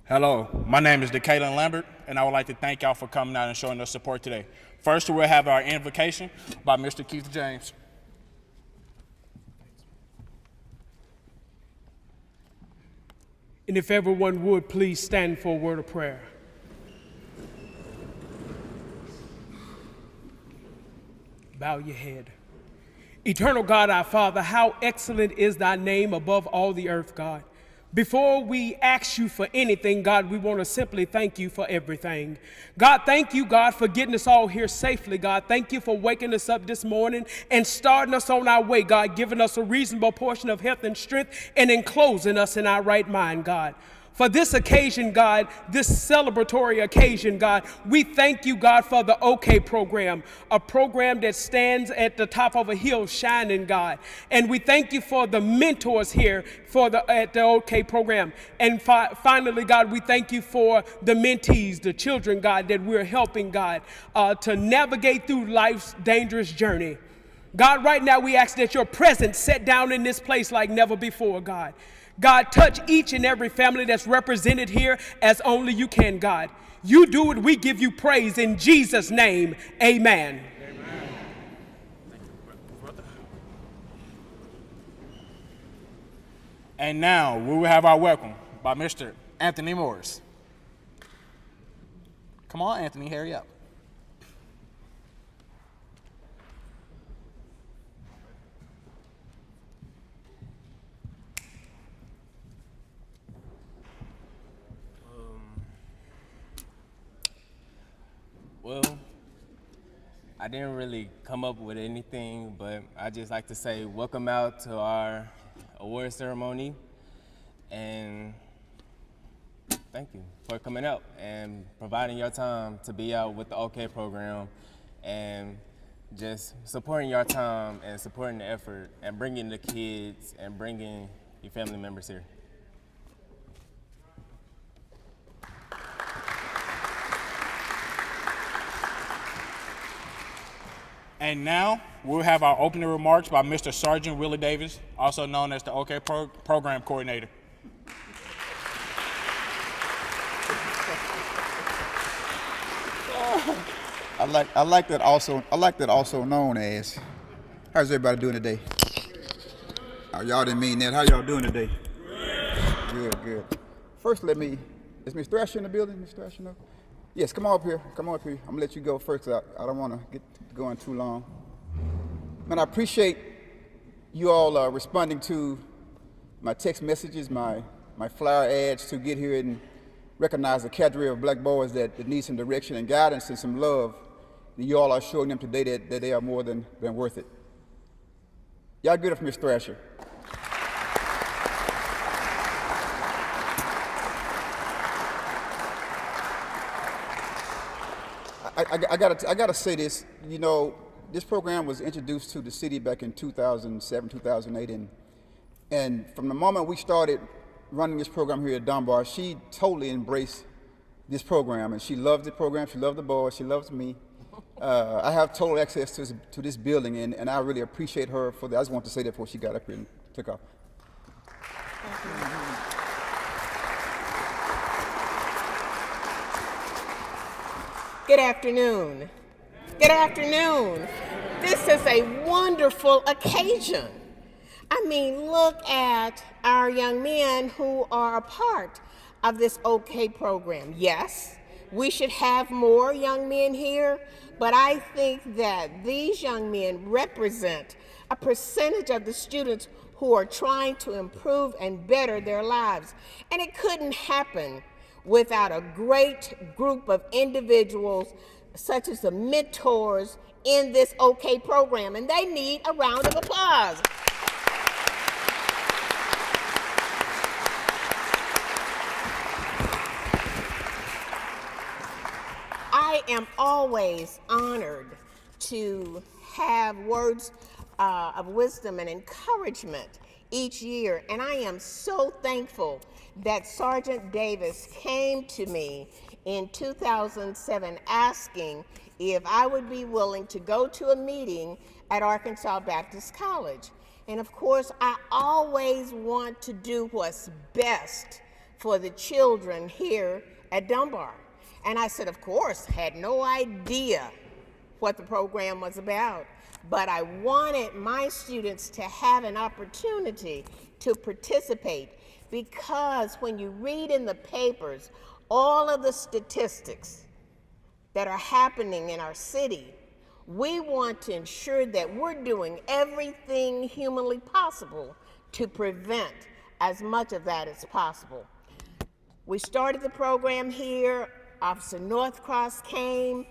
Hello, my name is DeKaylen Lambert, and I would like to thank y'all for coming out and showing us support today. First, we'll have our invocation by Mr. Keith James. And if everyone would, please stand for a word of prayer. Bow your head. Eternal God, our Father, how excellent is thy name above all the earth, God. Before we ask you for anything, God, we want to simply thank you for everything. God, thank you, God, for getting us all here safely, God. Thank you for waking us up this morning and starting us on our way, God, giving us a reasonable portion of health and strength and enclosing us in our right mind, God. For this occasion, God, this celebratory occasion, God, we thank you, God, for the OK program, a program that stands at the top of a hill shining, God. And we thank you for the mentors here at the OK program. And finally, God, we thank you for the mentees, the children, God, that we're helping, God, to navigate through life's dangerous journey. God, right now we ask that your presence set down in this place like never before, God. God, touch each and every family that's represented here as only you can, God. You do it, we give you praise in Jesus' name, amen. Amen. And now we will have our welcome by Mr. Anthony Morris. Come on, Anthony, hurry up. Well, I didn't really come up with anything, but I just like to say welcome out to our award ceremony, and thank you for coming out and providing your time to be out with the OK program and just supporting your time and supporting the effort and bringing the kids and bringing your family members here. And now we'll have our opening remarks by Mr. Sergeant Willie Davis, also known as the OK Program Coordinator. I like that also known as. How's everybody doing today? Oh, y'all didn't mean that. How y'all doing today? Good. First, is Ms. Thrasher in the building? Ms. Thrasher, no? Yes, come on up here. I'm gonna let you go first. I don't want to get going too long. Man, I appreciate you all responding to my text messages, my flyer ads to get here and recognize the cadre of black boys that need some direction and guidance and some love. And you all are showing them today that they are more than worth it. Y'all give it up for Ms. Thrasher. I gotta say this. You know, this program was introduced to the city back in 2007, 2008, and from the moment we started running this program here at Dunbar, she totally embraced this program, and she loved the program. She loved the boys. She loves me. I have total access to this building, and I really appreciate her for that. I just want to say that before she got up here and took off. Good afternoon. Good afternoon. This is a wonderful occasion. I mean, look at our young men who are a part of this OK program. Yes, we should have more young men here, but I think that these young men represent a percentage of the students who are trying to improve and better their lives. And it couldn't happen without a great group of individuals such as the mentors in this OK program, and they need a round of applause. I am always honored to have words of wisdom and encouragement each year, and I am so thankful that Sergeant Davis came to me in 2007 asking if I would be willing to go to a meeting at Arkansas Baptist College. And of course, I always want to do what's best for the children here at Dunbar. And I said, of course, had no idea what the program was about, but I wanted my students to have an opportunity to participate, because when you read in the papers all of the statistics that are happening in our city, we want to ensure that we're doing everything humanly possible to prevent as much of that as possible. We started the program here. Officer Northcross came.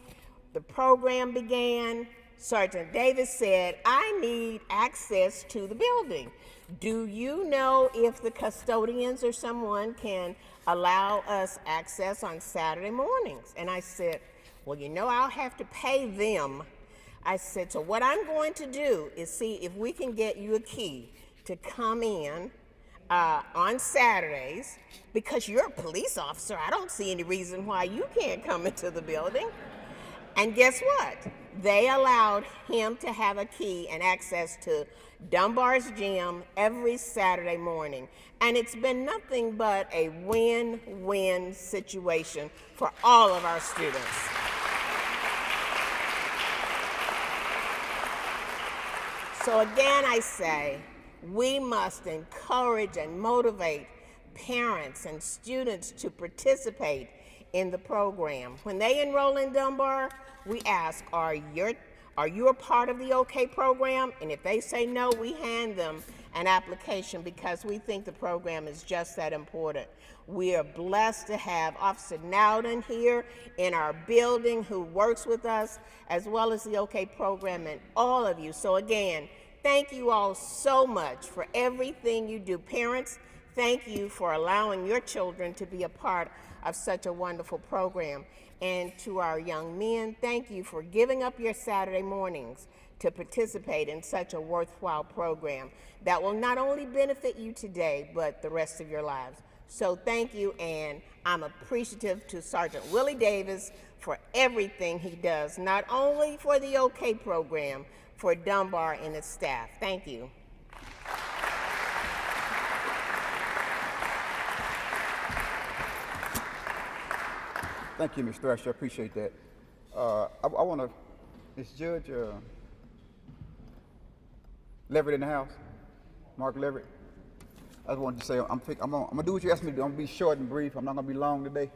The program began. Sergeant Davis said, I need access to the building. Do you know if the custodians or someone can allow us access on Saturday mornings? And I said, well, you know, I'll have to pay them. I said, so what I'm going to do is see if we can get you a key to come in on Saturdays, because you're a police officer. I don't see any reason why you can't come into the building. And guess what? They allowed him to have a key and access to Dunbar's gym every Saturday morning. And it's been nothing but a win-win situation for all of our students. So again, I say, we must encourage and motivate parents and students to participate in the program. When they enroll in Dunbar, we ask, are you a part of the OK program? And if they say no, we hand them an application, because we think the program is just that important. We are blessed to have Officer Nowden here in our building who works with us, as well as the OK program and all of you. So again, thank you all so much for everything you do. Parents, thank you for allowing your children to be a part of such a wonderful program. And to our young men, thank you for giving up your Saturday mornings to participate in such a worthwhile program that will not only benefit you today, but the rest of your lives. So thank you, and I'm appreciative to Sergeant Willie Davis for everything he does, not only for the OK program, for Dunbar and its staff. Thank you. Thank you, Ms. Thrasher. I appreciate that. I want to, is Judge Leverett in the house? Mark Leverett? I just wanted to say, I'm gonna do what you asked me to do. I'm gonna be short and brief. I'm not gonna be long today.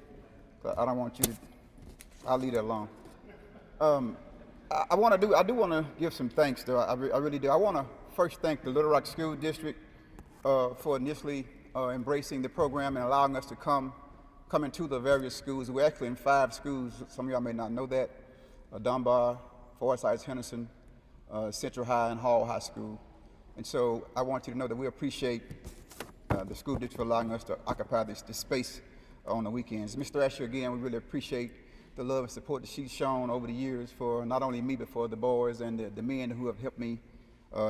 I don't want you to, I'll leave that alone. I do want to give some thanks, though. I really do. I want to first thank the Little Rock School District for initially embracing the program and allowing us to come into the various schools. We're actually in 5 schools. Some of y'all may not know that. Dunbar, Forsyth, Henderson, Central High, and Hall High School. And so I want you to know that we appreciate the school district for allowing us to occupy this space on the weekends. Ms. Thrasher, again, we really appreciate the love and support that she's shown over the years for not only me, but for the boys and the men who have helped me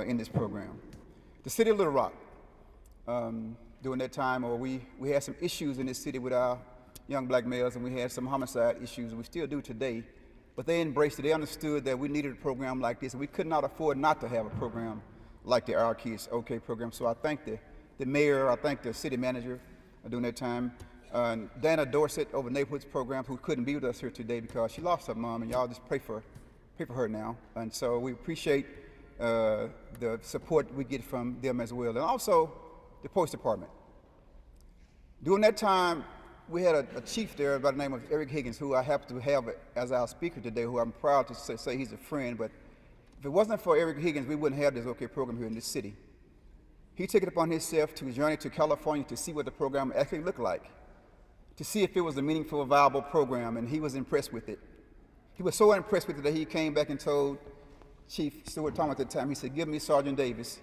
in this program. The city of Little Rock, during that time, we had some issues in this city with our young black males, and we had some homicide issues, and we still do today. But they embraced it. They understood that we needed a program like this, and we could not afford not to have a program like the Our Kids OK program. So I thank the mayor, I thank the city manager during that time. Dana Dorsett over Neighborhoods program, who couldn't be with us here today because she lost her mom, and y'all just pray for her now. And so we appreciate the support we get from them as well. And also the police department. During that time, we had a chief there by the name of Eric Higgins, who I happen to have as our speaker today, who I'm proud to say he's a friend. But if it wasn't for Eric Higgins, we wouldn't have this OK program here in this city. He took it upon himself to journey to California to see what the program actually looked like, to see if it was a meaningful, viable program, and he was impressed with it. He was so impressed with it that he came back and told Chief Stuart Thomas at the time, he said, give me Sergeant Davis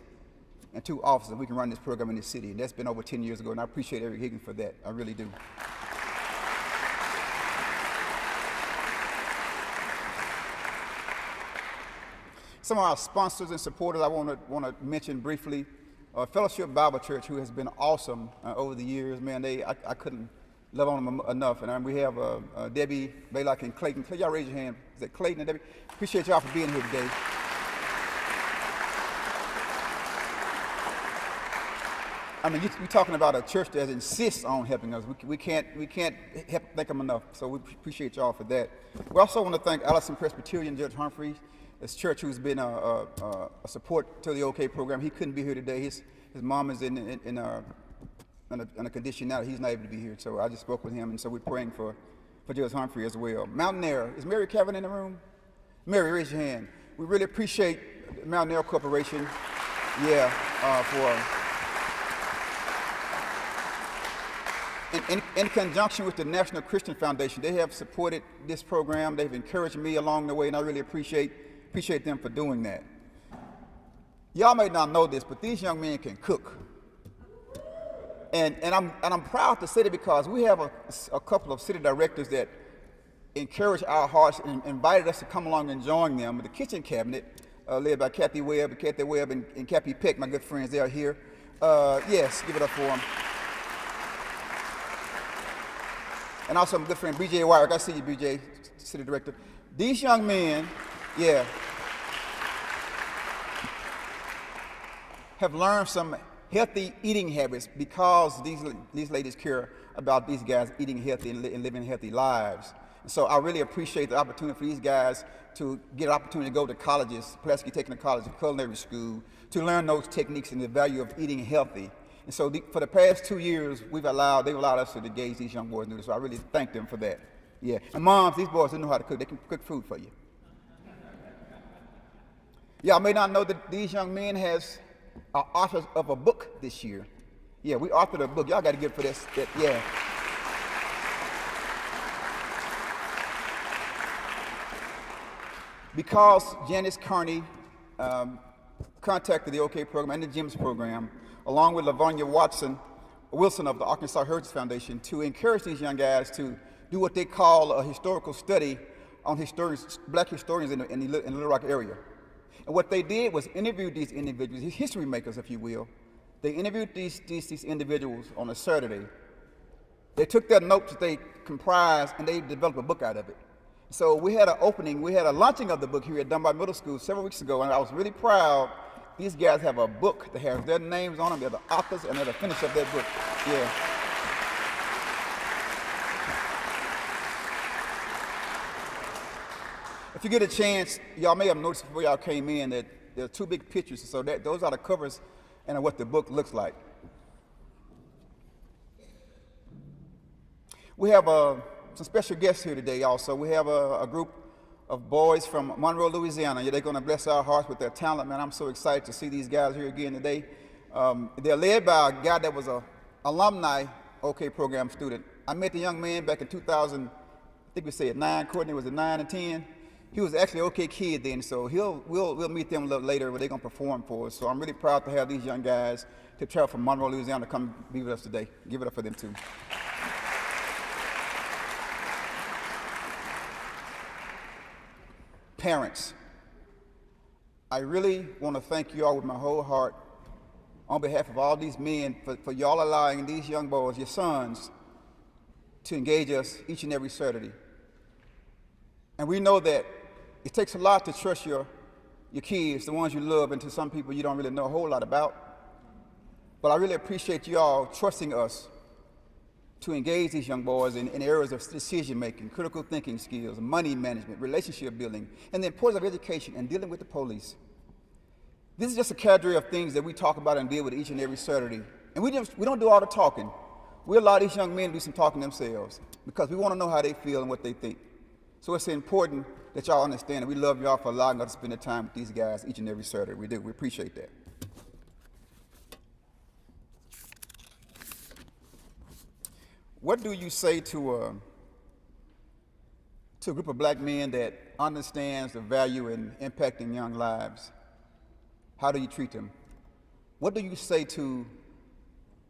and 2 officers, we can run this program in this city. And that's been over 10 years ago, and I appreciate Eric Higgins for that. I really do. Some of our sponsors and supporters I want to mention briefly. Fellowship Bible Church, who has been awesome over the years. Man, I couldn't love on them enough. And we have Debbie Baylock and Clayton. Y'all raise your hand. Is that Clayton and Debbie? Appreciate y'all for being here today. I mean, you're talking about a church that insists on helping us. We can't help thank them enough. So we appreciate y'all for that. We also want to thank Allison Presbyterian, Judge Humphreys, this church who's been a support to the OK program. He couldn't be here today. His mom is in a condition now that he's not able to be here. So I just spoke with him, and so we're praying for Judge Humphrey as well. Mountaineer, is Mary Kevin in the room? Mary, raise your hand. We really appreciate Mountaineer Corporation, in conjunction with the National Christian Foundation. They have supported this program. They've encouraged me along the way, and I really appreciate them for doing that. Y'all may not know this, but these young men can cook. And I'm proud to say that because we have a couple of city directors that encourage our hearts and invited us to come along and join them. The kitchen cabinet, led by Kathy Webb and Kathy Peck, my good friends, they are here. Yes, give it up for them. And also my good friend BJ Wyrick. I see you, BJ, city director. These young men, have learned some healthy eating habits because these ladies care about these guys eating healthy and living healthy lives. And so I really appreciate the opportunity for these guys to get an opportunity to go to colleges, Pulaski Technical College, culinary school, to learn those techniques and the value of eating healthy. And so for the past 2 years, they've allowed us to engage these young boys in this. So I really thank them for that. Yeah. And moms, these boys, they know how to cook. They can cook food for you. Y'all may not know that these young men are authors of a book this year. Yeah, we authored a book. Y'all got to get for this. Yeah. Because Janice Carney contacted the OK program and the GEMS program, along with Lavonia Wilson of the Arkansas Heritage Foundation, to encourage these young guys to do what they call a historical study on black historians in the Little Rock area. And what they did was interview these individuals, these history makers, if you will. They interviewed these individuals on a Saturday. They took their notes that they comprised and they developed a book out of it. So we had a launching of the book here at Dunbar Middle School several weeks ago, and I was really proud. These guys have a book that has their names on them. They're the authors, and they're the finish of that book. Yeah. If you get a chance, y'all may have noticed before y'all came in that there are two big pictures. So those are the covers and what the book looks like. We have some special guests here today also. We have a group of boys from Monroe, Louisiana. They're going to bless our hearts with their talent, man. I'm so excited to see these guys here again today. They're led by a guy that was an alumni OK program student. I met the young man back in 2000, I think we said 9, Courtney was at 9 and 10. He was actually an OK kid then, so we'll meet them a little later where they're going to perform for us. So I'm really proud to have these young guys to travel from Monroe, Louisiana to come be with us today. Give it up for them too. Parents, I really want to thank you all with my whole heart on behalf of all these men for y'all allowing these young boys, your sons, to engage us each and every Saturday. And we know that it takes a lot to trust your kids, the ones you love, and to some people you don't really know a whole lot about. But I really appreciate you all trusting us to engage these young boys in areas of decision-making, critical thinking skills, money management, relationship building, and the importance of education and dealing with the police. This is just a cadre of things that we talk about and deal with each and every Saturday. And we don't do all the talking. We allow these young men to do some talking themselves because we want to know how they feel and what they think. So it's important that y'all understand that we love y'all for allowing us to spend the time with these guys each and every Saturday. We do. We appreciate that. What do you say to a group of black men that understands the value in impacting young lives? How do you treat them? What do you say to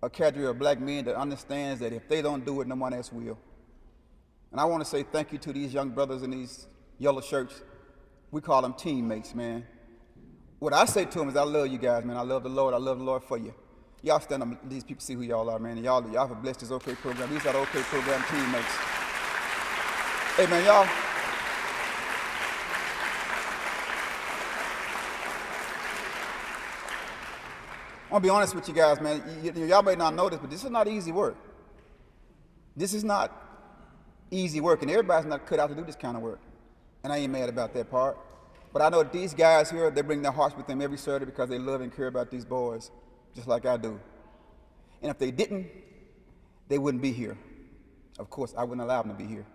a cadre of black men that understands that if they don't do it, no one else will? And I want to say thank you to these young brothers in these yellow shirts. We call them teammates, man. What I say to them is I love you guys, man. I love the Lord for you. Y'all stand up, these people see who y'all are, man. Y'all have blessed this OK program. These are the OK program teammates. Hey, man, y'all. I gonna be honest with you guys, man. Y'all may not know this, but this is not easy work. This is not easy work, and everybody's not cut out to do this kind of work. And I ain't mad about that part. But I know that these guys here, they bring their hearts with them every Saturday because they love and care about these boys, just like I do. And if they didn't, they wouldn't be here. Of course, I wouldn't allow them to be here.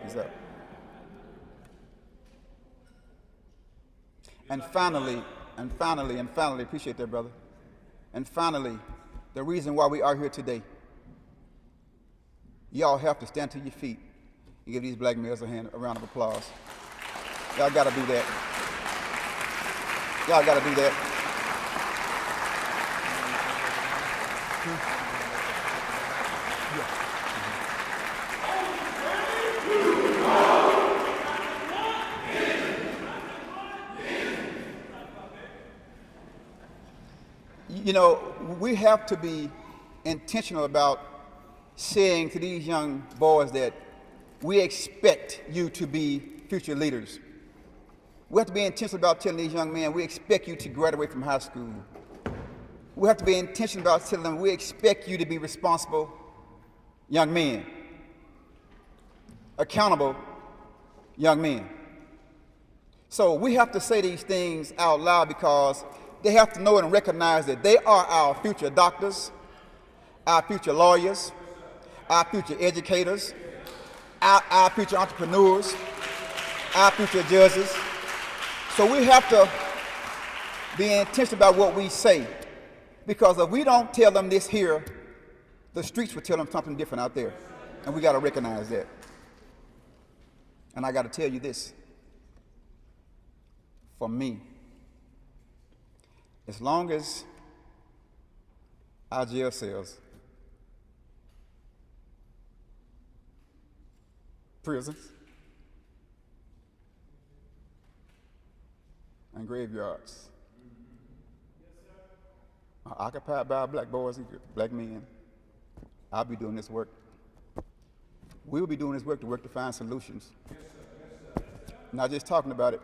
What's up? And finally, appreciate that, brother. And finally, the reason why we are here today. Y'all have to stand to your feet and give these black males a round of applause. Y'all gotta do that. Y'all gotta do that. You know, we have to be intentional about saying to these young boys that we expect you to be future leaders. We have to be intentional about telling these young men we expect you to graduate from high school. We have to be intentional about telling them we expect you to be responsible young men, accountable young men. So we have to say these things out loud because they have to know and recognize that they are our future doctors, our future lawyers, our future educators, our future entrepreneurs, our future judges. So we have to be intentional about what we say, because if we don't tell them this here, the streets will tell them something different out there, and we got to recognize that. And I got to tell you this, for me, as long as our jail cells, prisons, and graveyards are occupied by black boys, black men, I'll be doing this work. We'll be doing this work to find solutions. Not just talking about it,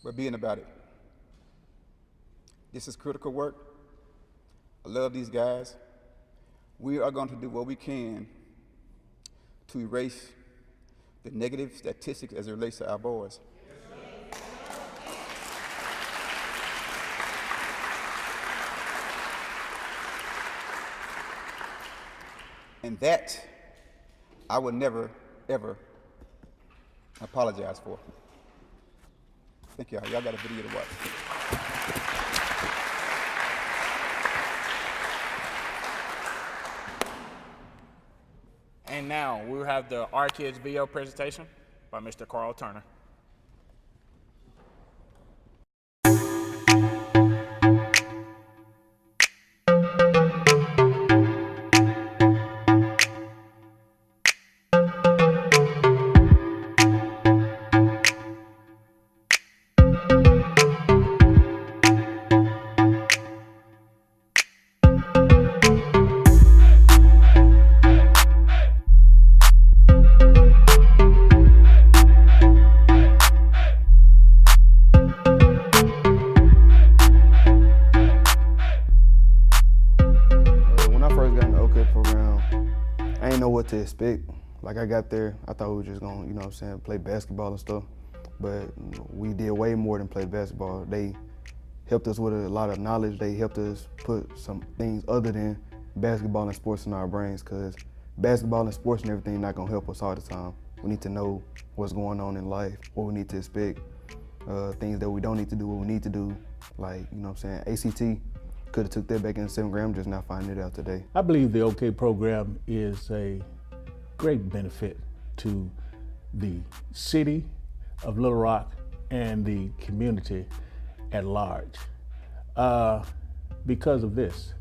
but being about it. This is critical work. I love these guys. We are going to do what we can to erase the negative statistics as it relates to our boys. And that I would never, ever apologize for. Thank y'all. Y'all got a video to watch. And now we'll have the Our Kids video presentation by Mr. Carl Turner. What to expect. Like I got there, I thought we were just gonna, you know what I'm saying, play basketball and stuff. But we did way more than play basketball. They helped us with a lot of knowledge. They helped us put some things other than basketball and sports in our brains, because basketball and sports and everything not gonna help us all the time. We need to know what's going on in life, what we need to expect, things that we don't need to do, what we need to do. Like, you know what I'm saying, ACT, could have took that back in the 7th grade, I'm just not finding it out today. I believe the OK program is a great benefit to the city of Little Rock and the community at large. Because of this,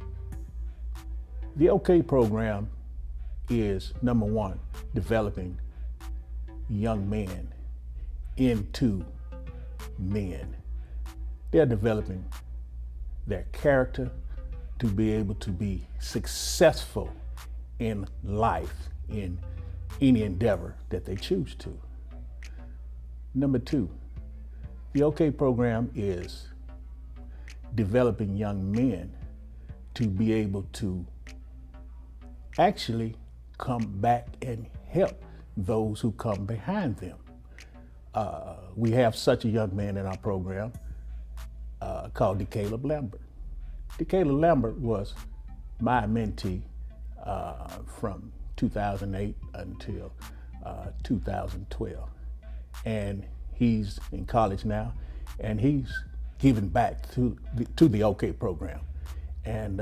the OK program is, number one, developing young men into men. They're developing their character to be able to be successful in life, in any endeavor that they choose to. Number two, The OK program is developing young men to be able to actually come back and help those who come behind them. We have such a young man in our program called DeCaleb Lambert. DeCaleb Lambert was my mentee from 2008 until 2012. And he's in college now, and he's giving back to the OK program, and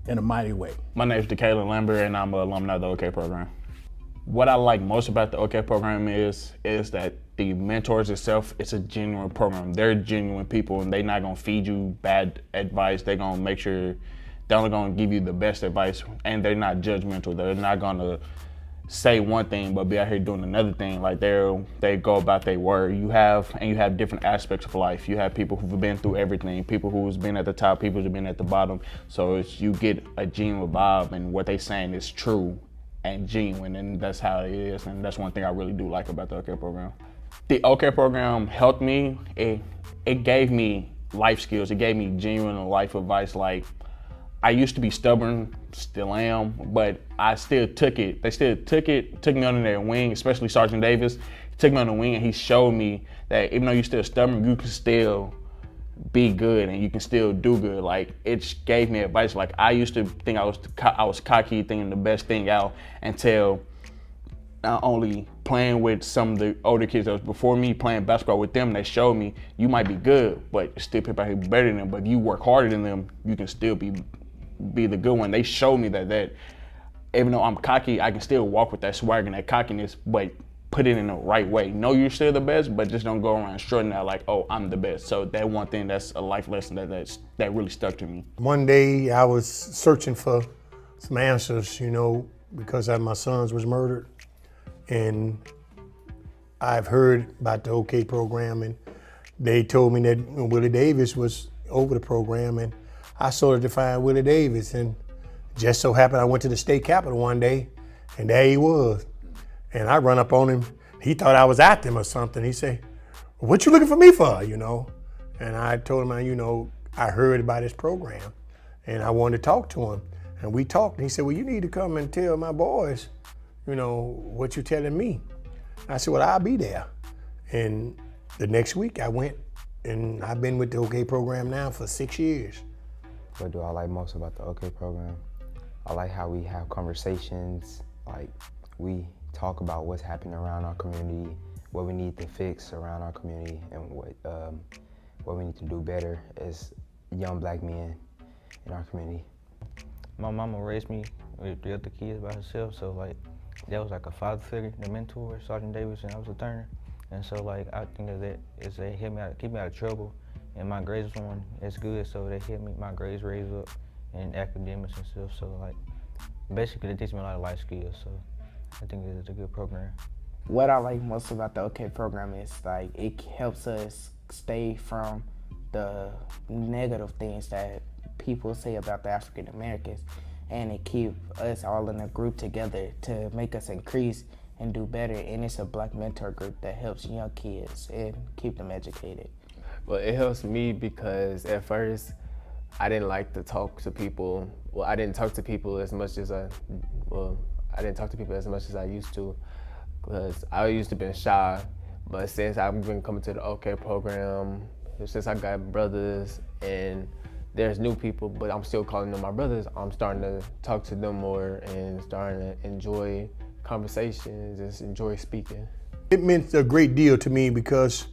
in a mighty way. My name is DeCaleb Lambert, and I'm an alumni of the OK program. What I like most about the OK program is that the mentors itself, it's a genuine program. They're genuine people, and they're not gonna feed you bad advice. They're gonna make sure they're only gonna give you the best advice, and they're not judgmental. They're not gonna say one thing but be out here doing another thing. Like they go about their word. You have different aspects of life. You have people who've been through everything, people who's been at the top, people who've been at the bottom. So you get a genuine vibe, and what they saying is true and genuine, and that's how it is. And that's one thing I really do like about the OK program. The OK program helped me. It gave me life skills. It gave me genuine life advice. Like, I used to be stubborn, still am, but I still took it. They still took me under their wing, especially Sergeant Davis. He took me under the wing, and he showed me that even though you're still stubborn, you can still be good and you can still do good. Like, it gave me advice. Like, I used to think I was cocky, thinking the best thing out, until not only playing with some of the older kids that was before me, playing basketball with them, they showed me you might be good, but still people out here better than them. But if you work harder than them, you can still be the good one. They showed me that even though I'm cocky, I can still walk with that swagger and that cockiness, but put it in the right way. Know you're still the best, but just don't go around strutting out like, oh, I'm the best. So that one thing, that's a life lesson that really stuck to me. One day I was searching for some answers, because my sons was murdered. And I've heard about the OK program, and they told me that Willie Davis was over the program, and I started to find Willie Davis, and just so happened I went to the state capitol one day, and there he was. And I run up on him. He thought I was at him or something. He said, "What you looking for me for?" And I told him, I heard about his program, and I wanted to talk to him. And we talked, and he said, "Well, you need to come and tell my boys, what you're telling me." I said, "Well, I'll be there." And the next week I went, and I've been with the OK program now for 6 years. What do I like most about the OK program? I like how we have conversations, like we talk about what's happening around our community, what we need to fix around our community, and what we need to do better as young black men in our community. My mama raised me with 3 other kids by herself, so that was like a father figure, the mentor, Sergeant Davis, and I was a Turner. And so I think that they helped me out, keep me out of trouble, and my grades weren't as good, so they helped me, my grades raise up in academics and stuff. So basically they teach me a lot of life skills, so I think it's a good program. What I like most about the OK program is it helps us stay from the negative things that people say about the African Americans, and it keep us all in a group together to make us increase and do better. And it's a black mentor group that helps young kids and keep them educated. Well, it helps me because at first I didn't like to talk to people. Well, I didn't talk to people as much as I used to, because I used to be shy. But since I've been coming to the OK program, since I got brothers and there's new people, but I'm still calling them my brothers, I'm starting to talk to them more and starting to enjoy conversations, just enjoy speaking. It meant a great deal to me because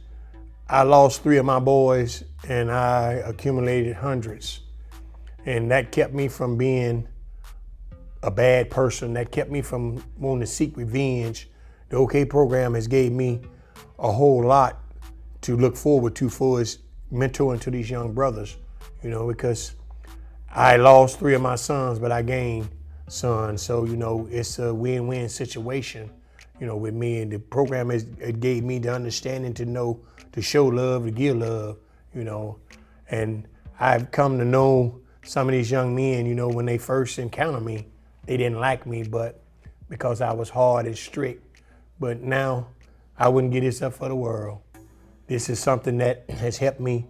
I lost 3 of my boys and I accumulated hundreds. And that kept me from being a bad person. That kept me from wanting to seek revenge. The OK program has gave me a whole lot to look forward to for its mentoring to these young brothers, because I lost 3 of my sons, but I gained sons. So, it's a win-win situation, with me. And the program it gave me the understanding to know to show love, to give love, And I've come to know some of these young men, when they first encounter me, they didn't like me, but because I was hard and strict. But now I wouldn't give this up for the world. This is something that has helped me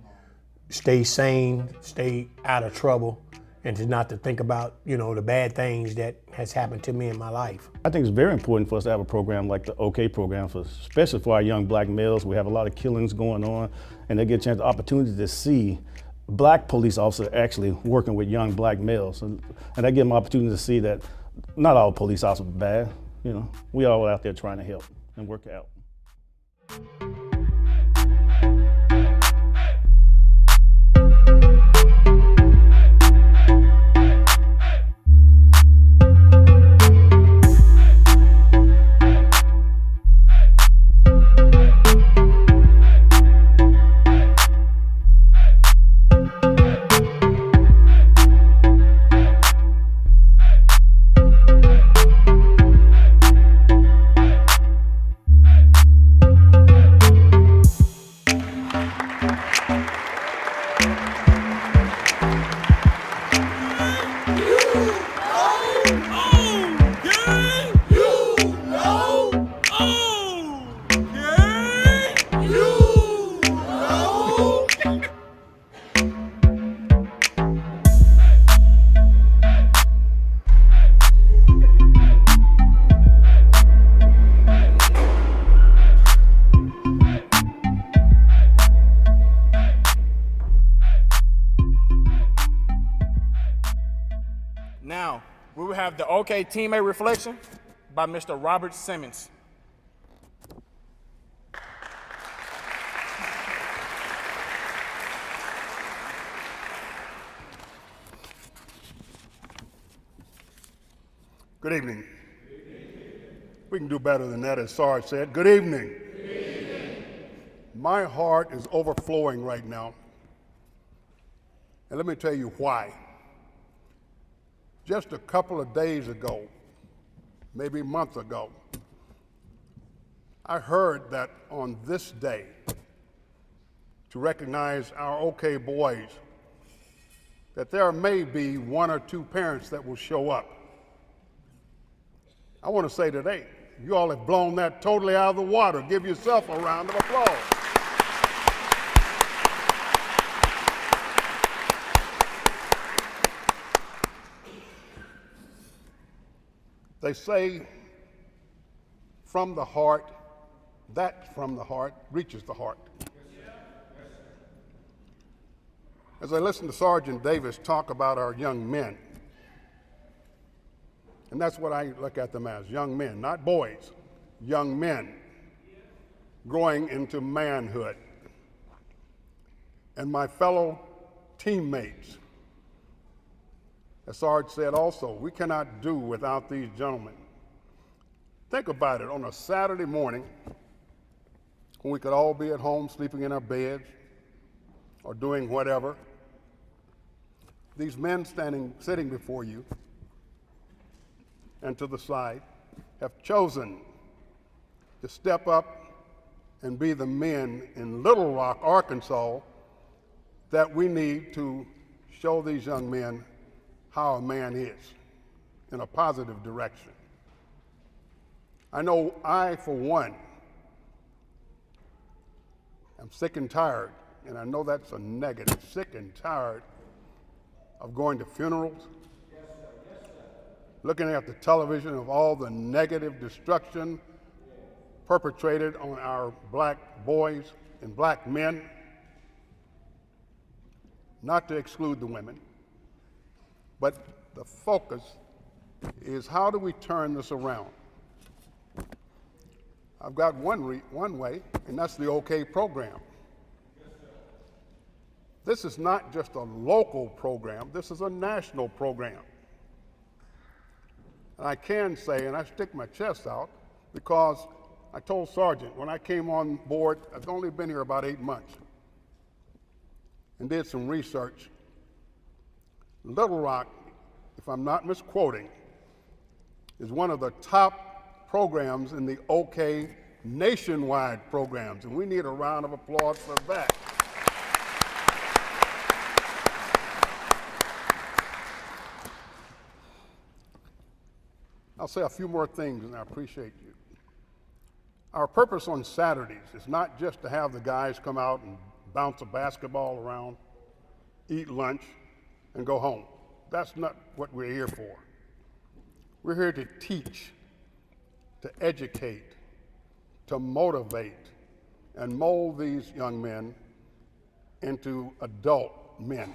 stay sane, stay out of trouble, and to not to think about, the bad things that has happened to me in my life. I think it's very important for us to have a program like the OK program, especially for our young black males. We have a lot of killings going on, and they get a chance, opportunity to see black police officers actually working with young black males. And I give them opportunity to see that not all police officers are bad. We all out there trying to help and work out. Now, we will have the OK Teammate Reflection by Mr. Robert Simmons. Good evening. We can do better than that, as Sarge said. Good evening. My heart is overflowing right now. And let me tell you why. Just a couple of days ago, maybe a month ago, I heard that on this day, to recognize our OK boys, that there may be one or two parents that will show up. I want to say today, you all have blown that totally out of the water. Give yourself a round of applause. They say from the heart, that from the heart reaches the heart. As I listen to Sergeant Davis talk about our young men, and that's what I look at them as, young men, not boys, young men growing into manhood. And my fellow teammates, as Sarge said also, we cannot do without these gentlemen. Think about it, on a Saturday morning, when we could all be at home sleeping in our beds or doing whatever, these men sitting before you and to the side have chosen to step up and be the men in Little Rock, Arkansas, that we need to show these young men how a man is in a positive direction. I know I, for one, am sick and tired, and I know that's a negative, sick and tired of going to funerals, looking at the television of all the negative destruction perpetrated on our black boys and black men, not to exclude the women. But the focus is, how do we turn this around? I've got one way, and that's the OK program. This is not just a local program, this is a national program. And I can say, and I stick my chest out, because I told Sergeant when I came on board, I've only been here about 8 months, and did some research. Little Rock, if I'm not misquoting, is one of the top programs in the OK nationwide programs, and we need a round of applause for that. I'll say a few more things, and I appreciate you. Our purpose on Saturdays is not just to have the guys come out and bounce a basketball around, eat lunch, and go home. That's not what we're here for. We're here to teach, to educate, to motivate, and mold these young men into adult men.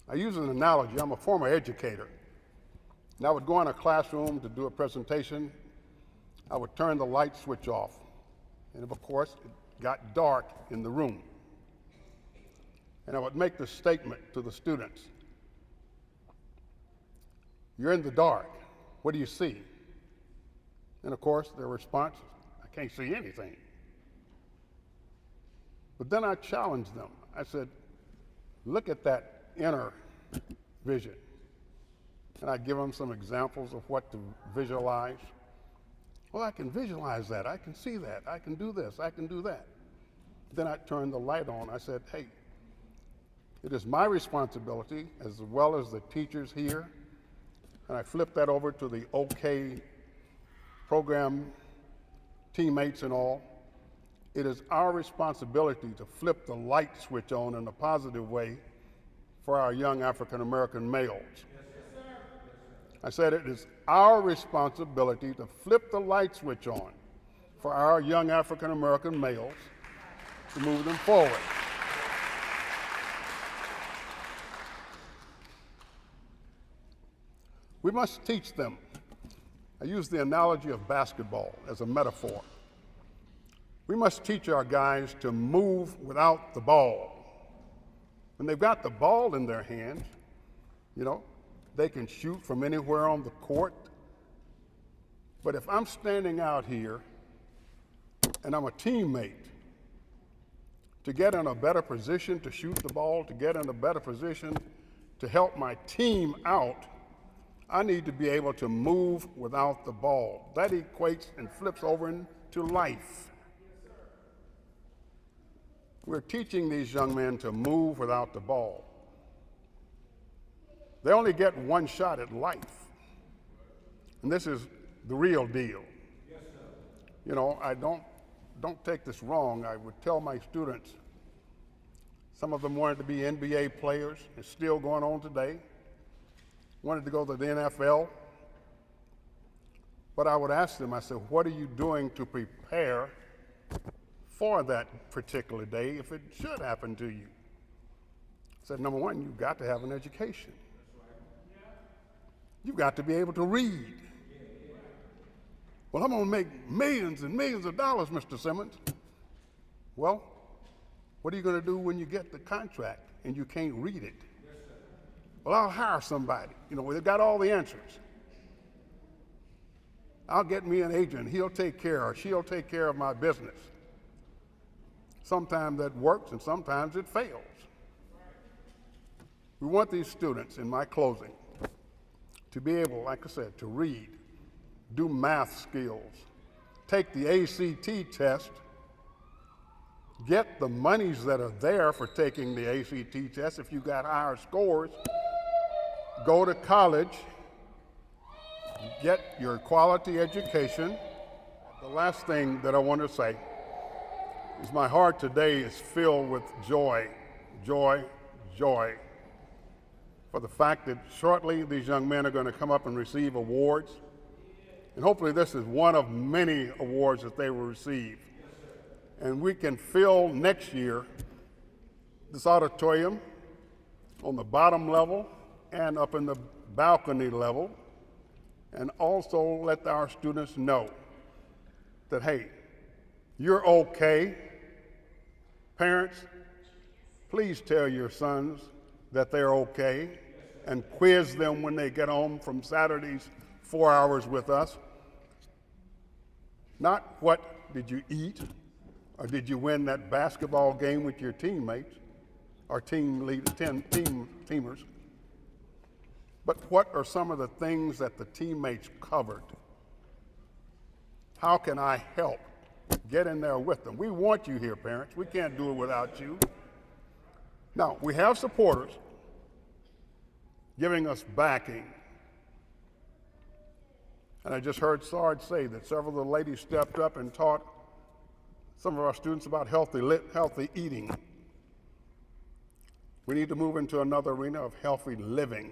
I use an analogy. I'm a former educator. And I would go in a classroom to do a presentation. I would turn the light switch off. And of course, it got dark in the room. And I would make this statement to the students. You're in the dark. What do you see? And of course, their response, I can't see anything. But then I challenged them. I said, look at that inner vision. And I give them some examples of what to visualize. Well, I can visualize that. I can see that. I can do this. I can do that. Then I turned the light on. I said, hey, it is my responsibility, as well as the teachers here, and I flipped that over to the OK program teammates and all. It is our responsibility to flip the light switch on in a positive way for our young African American males. I said it is our responsibility to flip the light switch on for our young African American males to move them forward. We must teach them. I use the analogy of basketball as a metaphor. We must teach our guys to move without the ball. When they've got the ball in their hands, you know, they can shoot from anywhere on the court. But if I'm standing out here and I'm a teammate, to get in a better position to shoot the ball, to get in a better position to help my team out, I need to be able to move without the ball. That equates and flips over into life. We're teaching these young men to move without the ball. They only get one shot at life. And this is the real deal. You know, I don't take this wrong. I would tell my students, some of them wanted to be NBA players. It's still going on today. Wanted to go to the NFL. But I would ask them, I said, what are you doing to prepare for that particular day if it should happen to you? I said, number one, you've got to have an education. You've got to be able to read. Well, I'm going to make millions and millions of dollars, Mr. Simmons. Well, what are you going to do when you get the contract and you can't read it? Well, I'll hire somebody. You know, they've got all the answers. I'll get me an agent. He'll take care or she'll take care of my business. Sometimes that works and sometimes it fails. We want these students, in my closing, to be able, like I said, to read, do math skills, take the ACT test, get the monies that are there for taking the ACT test if you got higher scores, go to college, get your quality education. The last thing that I want to say is my heart today is filled with joy, joy, joy, for the fact that shortly these young men are going to come up and receive awards. And hopefully this is one of many awards that they will receive. And we can fill next year this auditorium on the bottom level and up in the balcony level, and also let our students know that, hey, you're okay. Parents, please tell your sons that they're okay and quiz them when they get home from Saturdays 4 hours with us. Not what did you eat or did you win that basketball game with your teammates or teamers, but what are some of the things that the teammates covered? How can I help? Get in there with them. We want you here, parents. We can't do it without you. Now, we have supporters giving us backing. And I just heard Sarge say that several of the ladies stepped up and taught some of our students about healthy eating. We need to move into another arena of healthy living,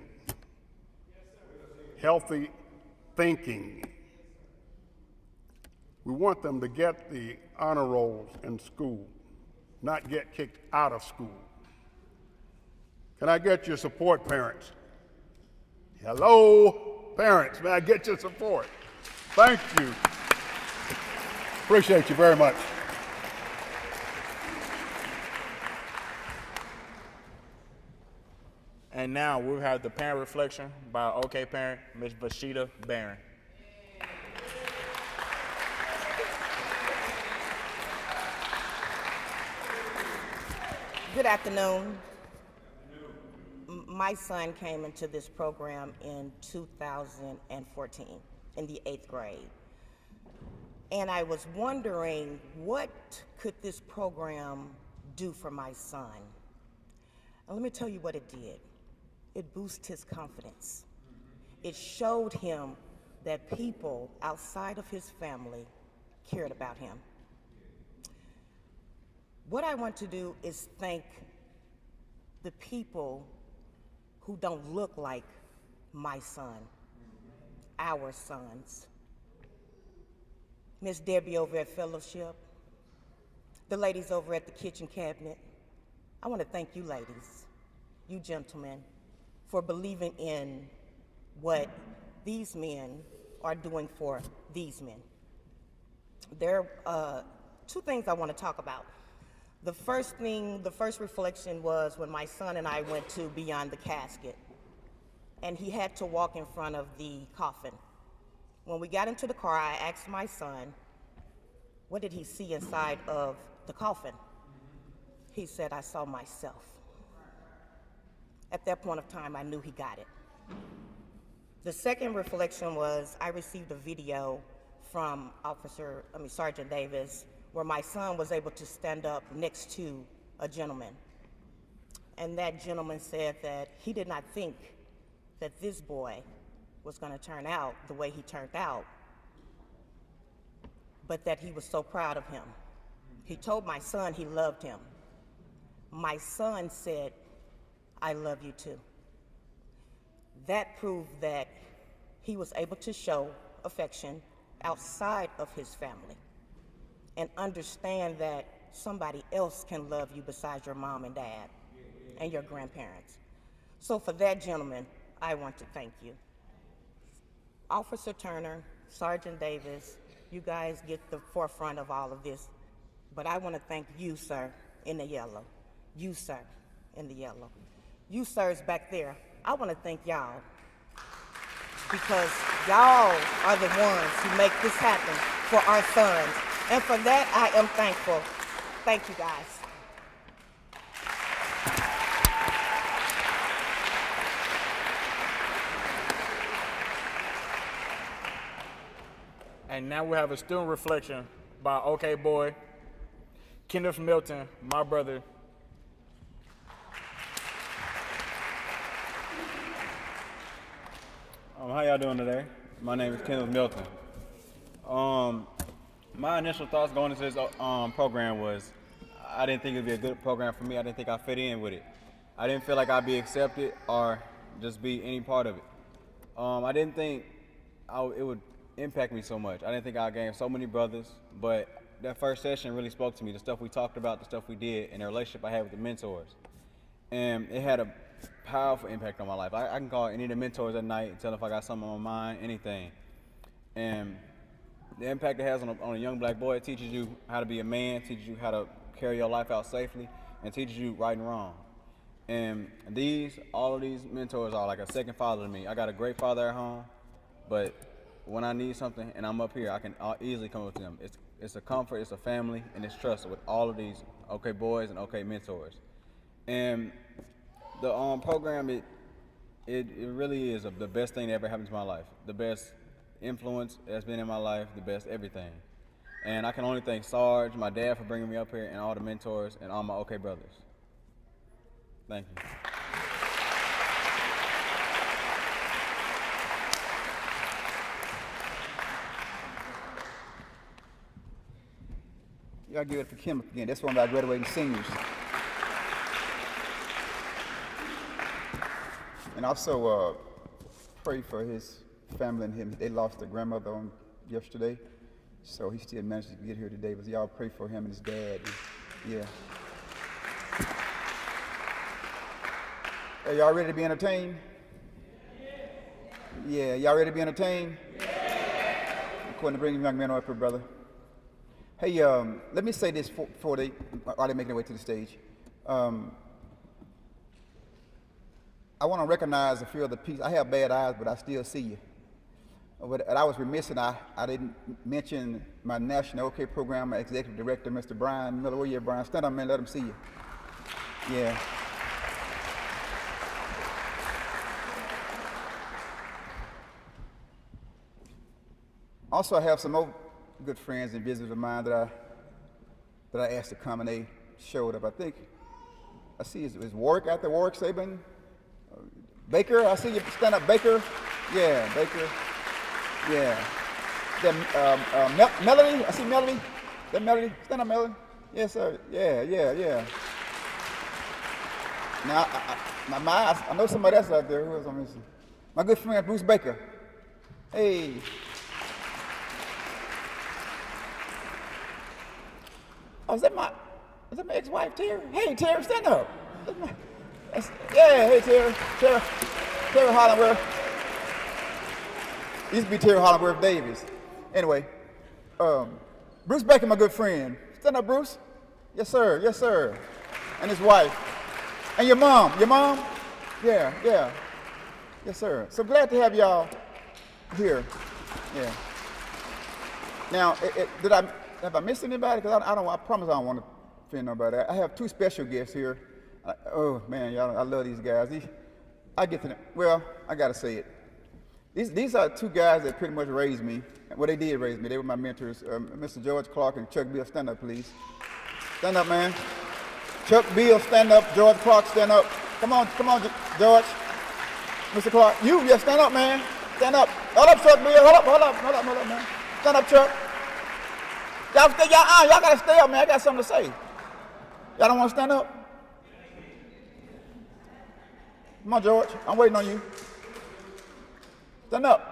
healthy thinking. We want them to get the honor rolls in school, not get kicked out of school. Can I get your support, parents? Hello, parents, may I get your support? Thank you. Appreciate you very much. And now we'll have the parent reflection by our OK parent, Ms. Vashita Barron. Good afternoon. My son came into this program in 2014 in the 8th grade. And I was wondering, what could this program do for my son? And let me tell you what it did. It boosted his confidence. It showed him that people outside of his family cared about him. What I want to do is thank the people who don't look like my son, our sons. Miss Debbie over at Fellowship, the ladies over at the kitchen cabinet. I want to thank you ladies, you gentlemen, for believing in what these men are doing for these men. There are two things I want to talk about. The first reflection was when my son and I went to Beyond the Casket, and he had to walk in front of the coffin. When we got into the car, I asked my son, what did he see inside of the coffin? He said, I saw myself. At that point of time, I knew he got it. The second reflection was I received a video from Sergeant Davis, where my son was able to stand up next to a gentleman. And that gentleman said that he did not think that this boy was going to turn out the way he turned out, but that he was so proud of him. He told my son he loved him. My son said, I love you too. That proved that he was able to show affection outside of his family and understand that somebody else can love you besides your mom and dad and your grandparents. So for that gentleman, I want to thank you. Officer Turner, Sergeant Davis, you guys get the forefront of all of this, but I want to thank you, sir, in the yellow. You, sir, in the yellow. You, sirs, back there, I want to thank y'all, because y'all are the ones who make this happen for our sons. And for that, I am thankful. Thank you, guys. And now we have a student reflection by OK boy, Kenneth Milton, my brother. How y'all doing today? My name is Kenneth Milton. My initial thoughts going into this program was I didn't think it'd be a good program for me. I didn't think I'd fit in with it. I didn't feel like I'd be accepted or just be any part of it. I didn't think it would impact me so much. I didn't think I'd gain so many brothers, but that first session really spoke to me, the stuff we talked about, the stuff we did, and the relationship I had with the mentors. And it had a powerful impact on my life. I can call any of the mentors at night and tell if I got something on my mind, anything. And the impact it has on a young black boy, it teaches you how to be a man, teaches you how to carry your life out safely, and teaches you right and wrong. And all of these mentors are like a second father to me. I got a great father at home, but when I need something and I'm up here, I'll easily come up to them. It's a comfort, it's a family, and it's trust with all of these OK boys and OK mentors. And the program, it really is the best thing that ever happened to my life. The best influence that's been in my life, the best everything. And I can only thank Sarge, my dad, for bringing me up here, and all the mentors and all my OK brothers. Thank you. Y'all give it for Kim again. That's one of our graduating seniors. And also pray for his family and him. They lost their grandmother on yesterday, so he still managed to get here today. But y'all pray for him and his dad. Yeah. Are y'all ready to be entertained? Yeah. Y'all ready to be entertained? I'm going to bring the young man up here, brother. Hey, let me say this before they make their way to the stage. I want to recognize and feel the peace. I have bad eyes, but I still see you. But I was remiss, and I didn't mention my national OK program, my executive director, Mr. Brian Miller. Where you at, Brian? Stand up, man. Let him see you. Yeah. Also, I have some old good friends and visitors of mine that I asked to come, and they showed up. I see his work after work, Saban. Baker, I see you stand up, Baker. Yeah, Baker. Yeah. Then Melody, I see Melody. That Melody, stand up, Melody. Yes, sir. Yeah. Now, I know somebody else out there. Who else I'm missing? My good friend Bruce Baker. Hey. Oh, is that my ex-wife, Terry? Hey, Terry, stand up. Hey, Terry Hollandworth. Used to be Terry Hollandworth Davis. Anyway, Bruce Baker, my good friend. Stand up, Bruce. Yes, sir. And his wife. And your mom. Yeah. Yes, sir. So glad to have y'all here. Yeah. Now, have I missed anybody? Because I promise I don't want to offend nobody. I have two special guests here. Oh man, y'all, I love these guys. I get to them. Well, I gotta say it. These are two guys that pretty much raised me. Well, they did raise me. They were my mentors. Mr. George Clark and Chuck Bill, stand up, please. Stand up, man. Chuck Bill, stand up. George Clark, stand up. Come on, George. Mr. Clark, stand up, man. Stand up. Hold up, Chuck Bill. Hold up, man. Stand up, Chuck. Y'all gotta stay up, man. I got something to say. Y'all don't want to stand up? Come on, George. I'm waiting on you. Stand up.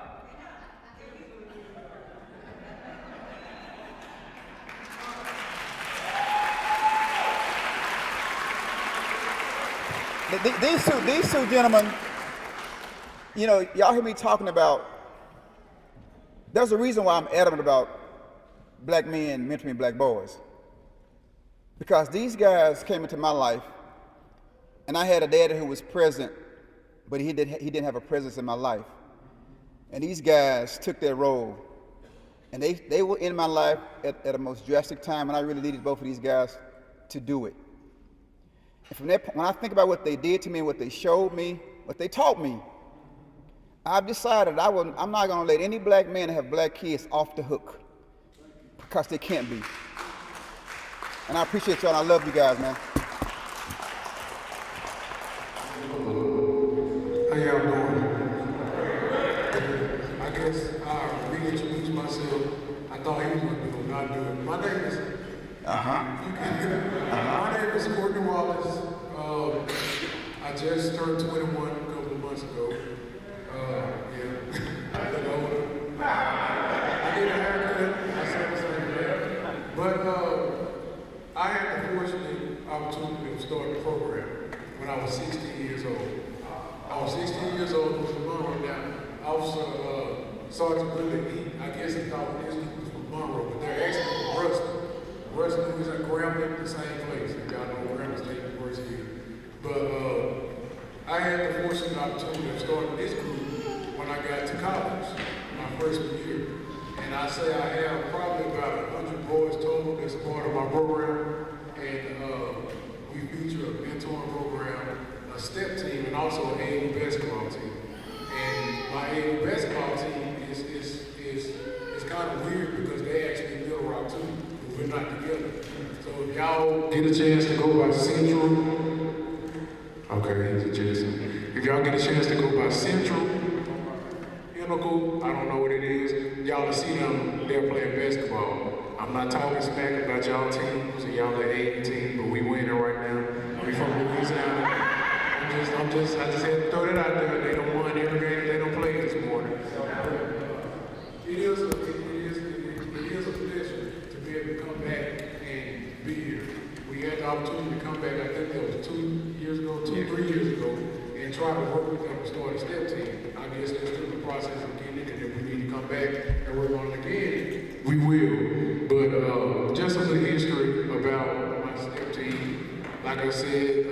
These two gentlemen, y'all hear me talking about, there's a reason why I'm adamant about black men mentoring black boys. Because these guys came into my life, and I had a daddy who was present, but he didn't have a presence in my life. And these guys took their role, and they were in my life at a most drastic time, and I really needed both of these guys to do it. And from that, when I think about what they did to me, what they showed me, what they taught me, I've decided I'm not going to let any black man have black kids off the hook, because they can't be. And I appreciate y'all, and I love you guys, man. How y'all doing? I guess I'll reintroduce myself. I thought he was going to not do it. My name is my name is Courtney Wallace. I just turned 21 a couple of months ago. I look older. I did a haircut. I said the same thing. But I had the fortunate opportunity to start the program when I was 16 years old. I was 16 years old, it was in Monroe now. Officer Sergeant Willie, I guess he thought this was from Monroe, but they're actually from Ruston. Ruston was at Grambling, the same place. They got no Grambling State University. But I had the fortunate opportunity of starting this group when I got to college, my freshman year. And I say I have probably about 100 boys total that's part of my program. And we feature a mentoring program, a step team, and also an AAU basketball team. And my AAU basketball team is kind of weird because they actually in Little Rock too, but we're not together. So if y'all get a chance to go by Central, okay, he's a Jason. If y'all get a chance to go by Central, Pinnacle, I don't know what it is, y'all will see them, they're playing basketball. I'm not talking smack about y'all teams and y'all the 80 team, but we winning right now. We from Louisiana. I just had to throw that out there. They don't won every game they don't play this morning. It is a pleasure to be able to come back and be here. We had the opportunity to come back, I think that was 3 years ago, and try to work with them to start a step team. I guess they're still in the process of getting it, and if we need to come back and work on it again, we will. But just a little history about my step team. Like I said,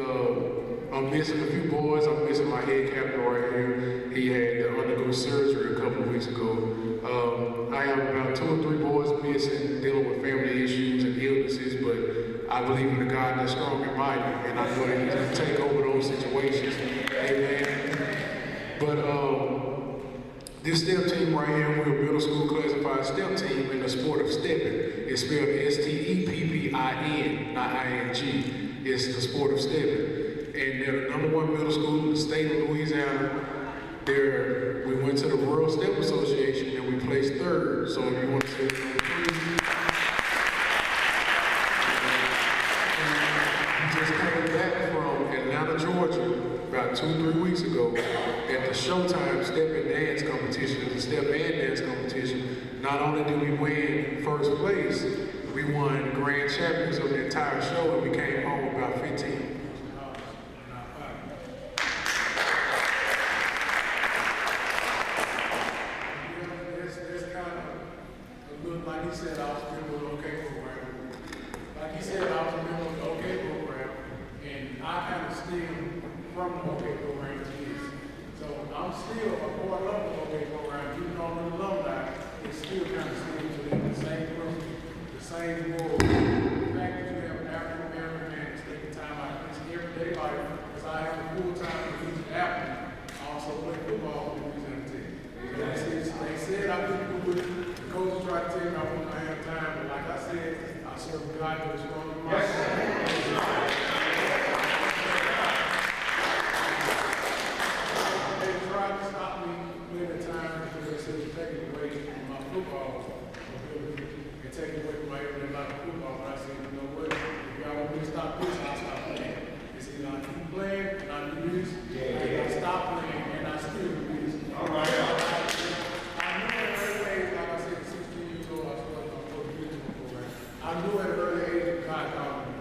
I'm missing a few boys. I'm missing my head captain right here. He had to undergo surgery a couple of weeks ago. I have about 2 or 3 boys missing, dealing with family issues and illnesses, but I believe in the God that's strong and mighty, and I know that He's going to take over those situations. Amen. But this step team right here, we're a middle school classified step team in the sport of stepping. It's spelled S-T-E-P-P-I-N, not I-N-G. It's the sport of stepping. And they're the #1 middle school in the state of Louisiana. We went to the World Step Association and we placed 3rd. So if you want to say number 3, we just came back from Atlanta, Georgia, about 2-3 weeks ago at the Showtime Step and Dance competition. It's a step and dance competition. Not only did we win 1st place, we won grand champions of the entire show, and we came home about 15. Like he said, I was a member of the OK program. Like he said, I was a member of the OK program, and I kind of stem from the OK program kids. So I'm still a part of the OK program. Even though I'm an alumni, it still kind of stems within the same group, the same world. The fact that you have an African American man that's taking time out of his everyday life, because I have a full-time collegiate athlete, I also play football with the Louisiana team. They said I couldn't do it. Coaches try to tell me I won't have time, but like I said, I serve a God that is strong in my They tried to stop me many times because they said you're taking away from my football ability and taking away from my everyday life of football. But I said, you know what? If y'all want me to stop this, I'll stop playing. It's either I keep playing and I do this, and I stop playing and I still do this. All right. I knew at an early age God called me.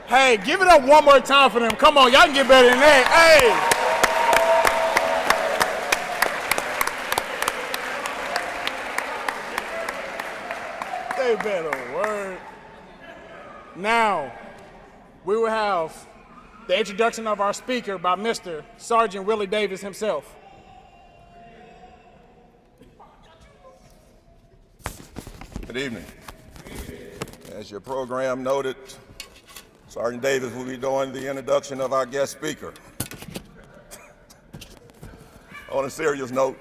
Hey, give it up one more time for them. Come on, y'all can get better than that. Hey. They better word. Now, we will have the introduction of our speaker by Mr. Sergeant Willie Davis himself. Good evening. As your program noted, Sergeant Davis will be doing the introduction of our guest speaker. On a serious note,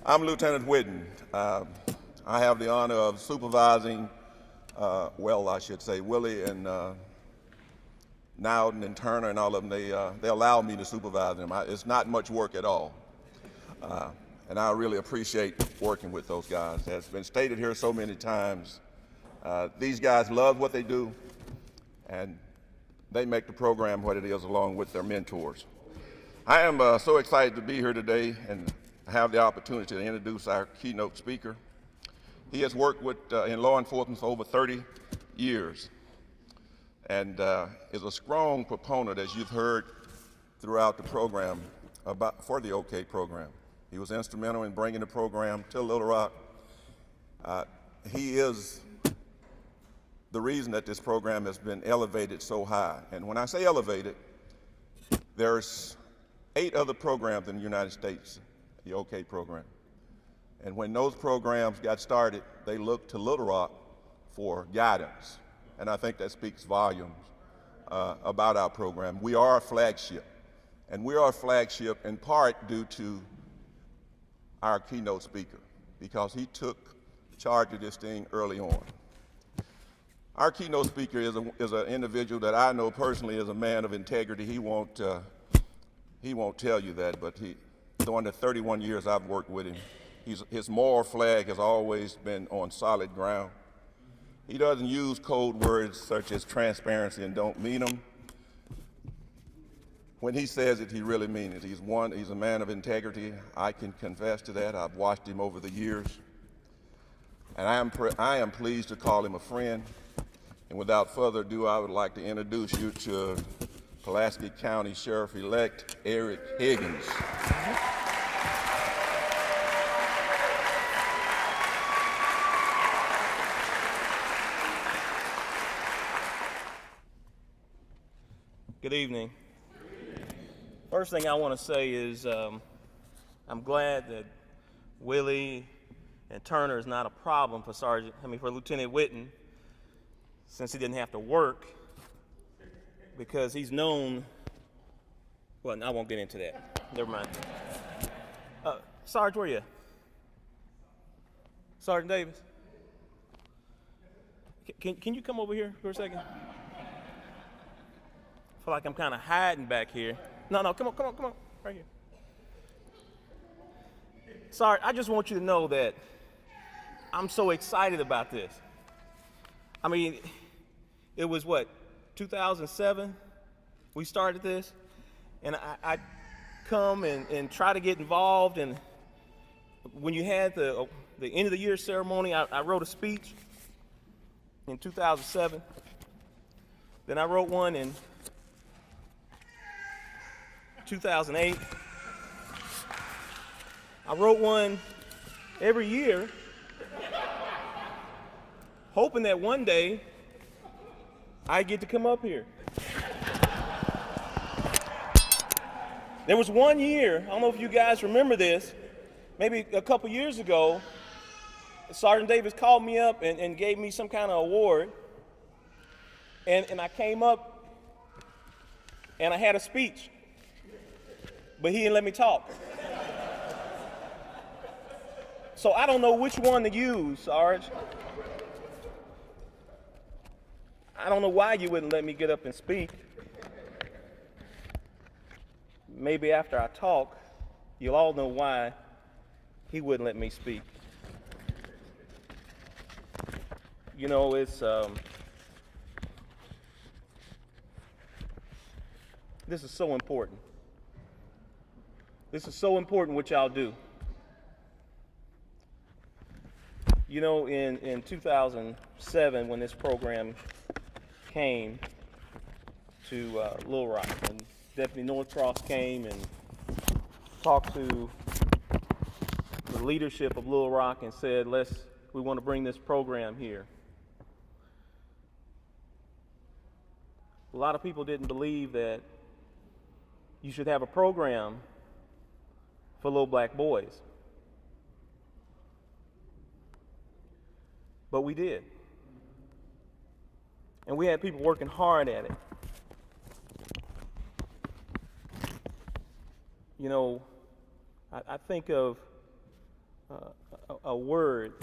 I'm Lieutenant Whitten. I have the honor of supervising, I should say, Willie and Nowden and Turner and all of them. They allow me to supervise them. It's not much work at all. And I really appreciate working with those guys. As has been stated here so many times, these guys love what they do, and they make the program what it is along with their mentors. I am so excited to be here today and have the opportunity to introduce our keynote speaker. He has worked in law enforcement for over 30 years and is a strong proponent, as you've heard throughout the program, for the OK program. He was instrumental in bringing the program to Little Rock. He is the reason that this program has been elevated so high. And when I say elevated, there's 8 other programs in the United States, the OK program. And when those programs got started, they looked to Little Rock for guidance. And I think that speaks volumes about our program. We are a flagship. And we are a flagship in part due to our keynote speaker, because he took charge of this thing early on. Our keynote speaker is an individual that I know personally is a man of integrity. He won't tell you that, but during the 31 years I've worked with him, his moral flag has always been on solid ground. He doesn't use code words such as transparency and don't mean them. When he says it, he really means it. He's a man of integrity. I can confess to that. I've watched him over the years. And I am pleased to call him a friend. And without further ado, I would like to introduce you to Pulaski County Sheriff-elect Eric Higgins. Good evening. First thing I want to say is I'm glad that Willie and Turner is not a problem for for Lieutenant Whitten, since he didn't have to work, because he's known. Well, I won't get into that. Never mind. Sarge, where are you? Sergeant Davis. Can you come over here for a second? I feel like I'm kind of hiding back here. No, come on, right here. Sorry, I just want you to know that I'm so excited about this. I mean, it was 2007 we started this, and I come and try to get involved, and when you had the end of the year ceremony, I wrote a speech in 2007. Then I wrote one in 2008. I wrote one every year, hoping that one day I get to come up here. There was one year, I don't know if you guys remember this, maybe a couple years ago, Sergeant Davis called me up and gave me some kind of award, and I came up and I had a speech, but he didn't let me talk. So I don't know which one to use, Sarge. I don't know why you wouldn't let me get up and speak. Maybe after I talk, you'll all know why he wouldn't let me speak. You know, it's this is so important. This is so important what y'all do. You know, in 2007, when this program came, to Little Rock, and Deputy Northcross came and talked to the leadership of Little Rock and said, we want to bring this program here. A lot of people didn't believe that you should have a program for little black boys. But we did. And we had people working hard at it. You know, I think of a word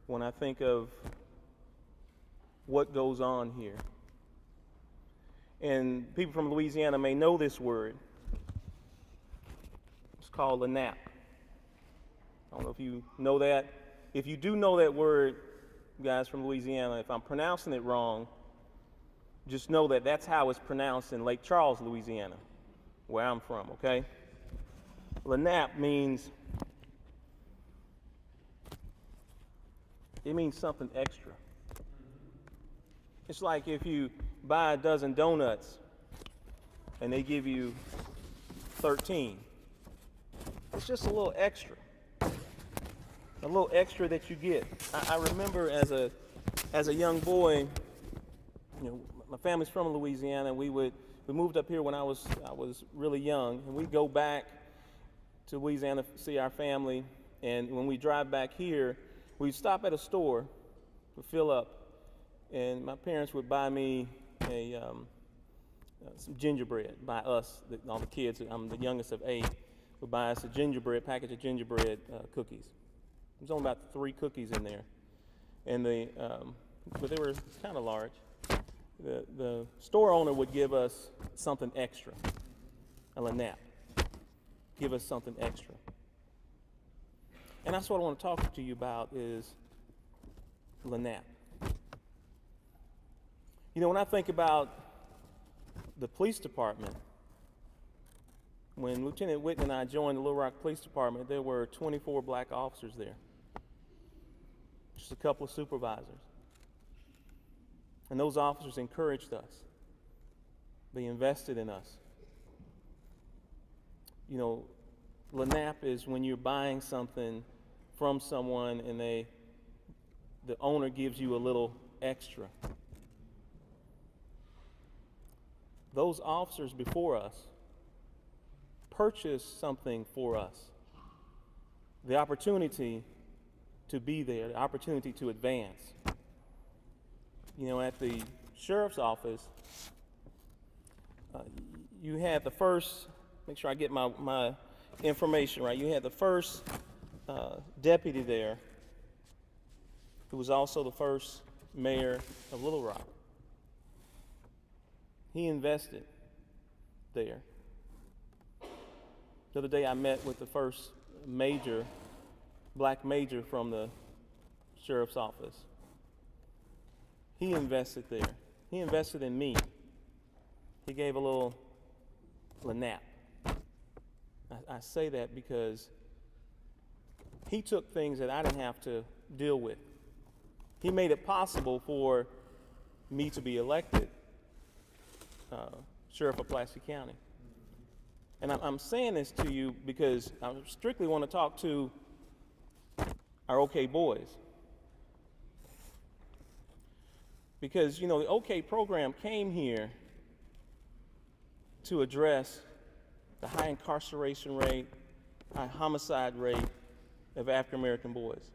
when I think of what goes on here. And people from Louisiana may know this word. It's called LANAP. I don't know if you know that. If you do know that word, guys from Louisiana, if I'm pronouncing it wrong, just know that that's how it's pronounced in Lake Charles, Louisiana, where I'm from, okay? LANAP means, it means something extra. It's like if you buy a dozen donuts and they give you 13. It's just a little extra. A little extra that you get. I remember as a young boy, you know, my family's from Louisiana. We moved up here when I was really young, and we'd go back to Louisiana to see our family. And when we drive back here, we'd stop at a store to fill up, and my parents would buy me some gingerbread. By us, all the kids. I'm the youngest of 8. Would buy us a package of gingerbread cookies. There's only about 3 cookies in there, and but they were kind of large. The store owner would give us something extra, a LANAP. Give us something extra. And that's what I want to talk to you about is LANAP. You know, when I think about the police department, when Lieutenant Whitten and I joined the Little Rock Police Department, there were 24 black officers there. Just a couple of supervisors. And those officers encouraged us. They invested in us. You know, LANAP is when you're buying something from someone and the owner gives you a little extra. Those officers before us purchased something for us. The opportunity to be there, the opportunity to advance. You know, at the sheriff's office, you had the first, make sure I get my information right, you had the first deputy there who was also the first mayor of Little Rock. He invested there. The other day I met with the first black major from the sheriff's office. He invested there. He invested in me. He gave a little LANAP. I say that because he took things that I didn't have to deal with. He made it possible for me to be elected Sheriff of Pulaski County. And I'm saying this to you because I strictly want to talk to our OK boys. Because, you know, the OK program came here to address the high incarceration rate, high homicide rate of African American boys.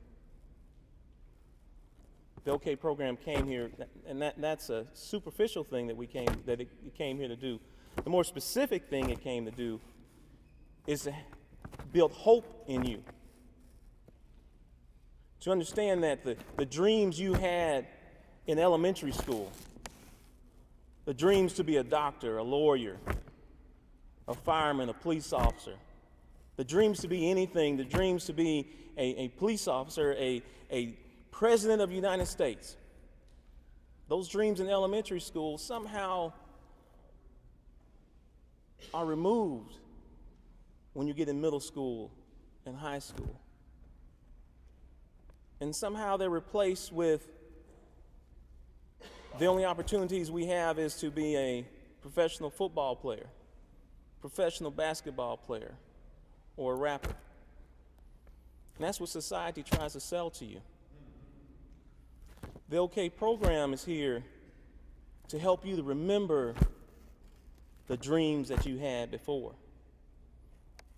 The OK program came here, and that's a superficial thing that it came here to do. The more specific thing it came to do is to build hope in you. To understand that the dreams you had in elementary school, the dreams to be a doctor, a lawyer, a fireman, a police officer, the dreams to be anything, the dreams to be a police officer, a president of the United States. Those dreams in elementary school somehow are removed when you get in middle school and high school. And somehow they're replaced with the only opportunities we have is to be a professional football player, professional basketball player, or a rapper. And that's what society tries to sell to you. The OK program is here to help you to remember the dreams that you had before,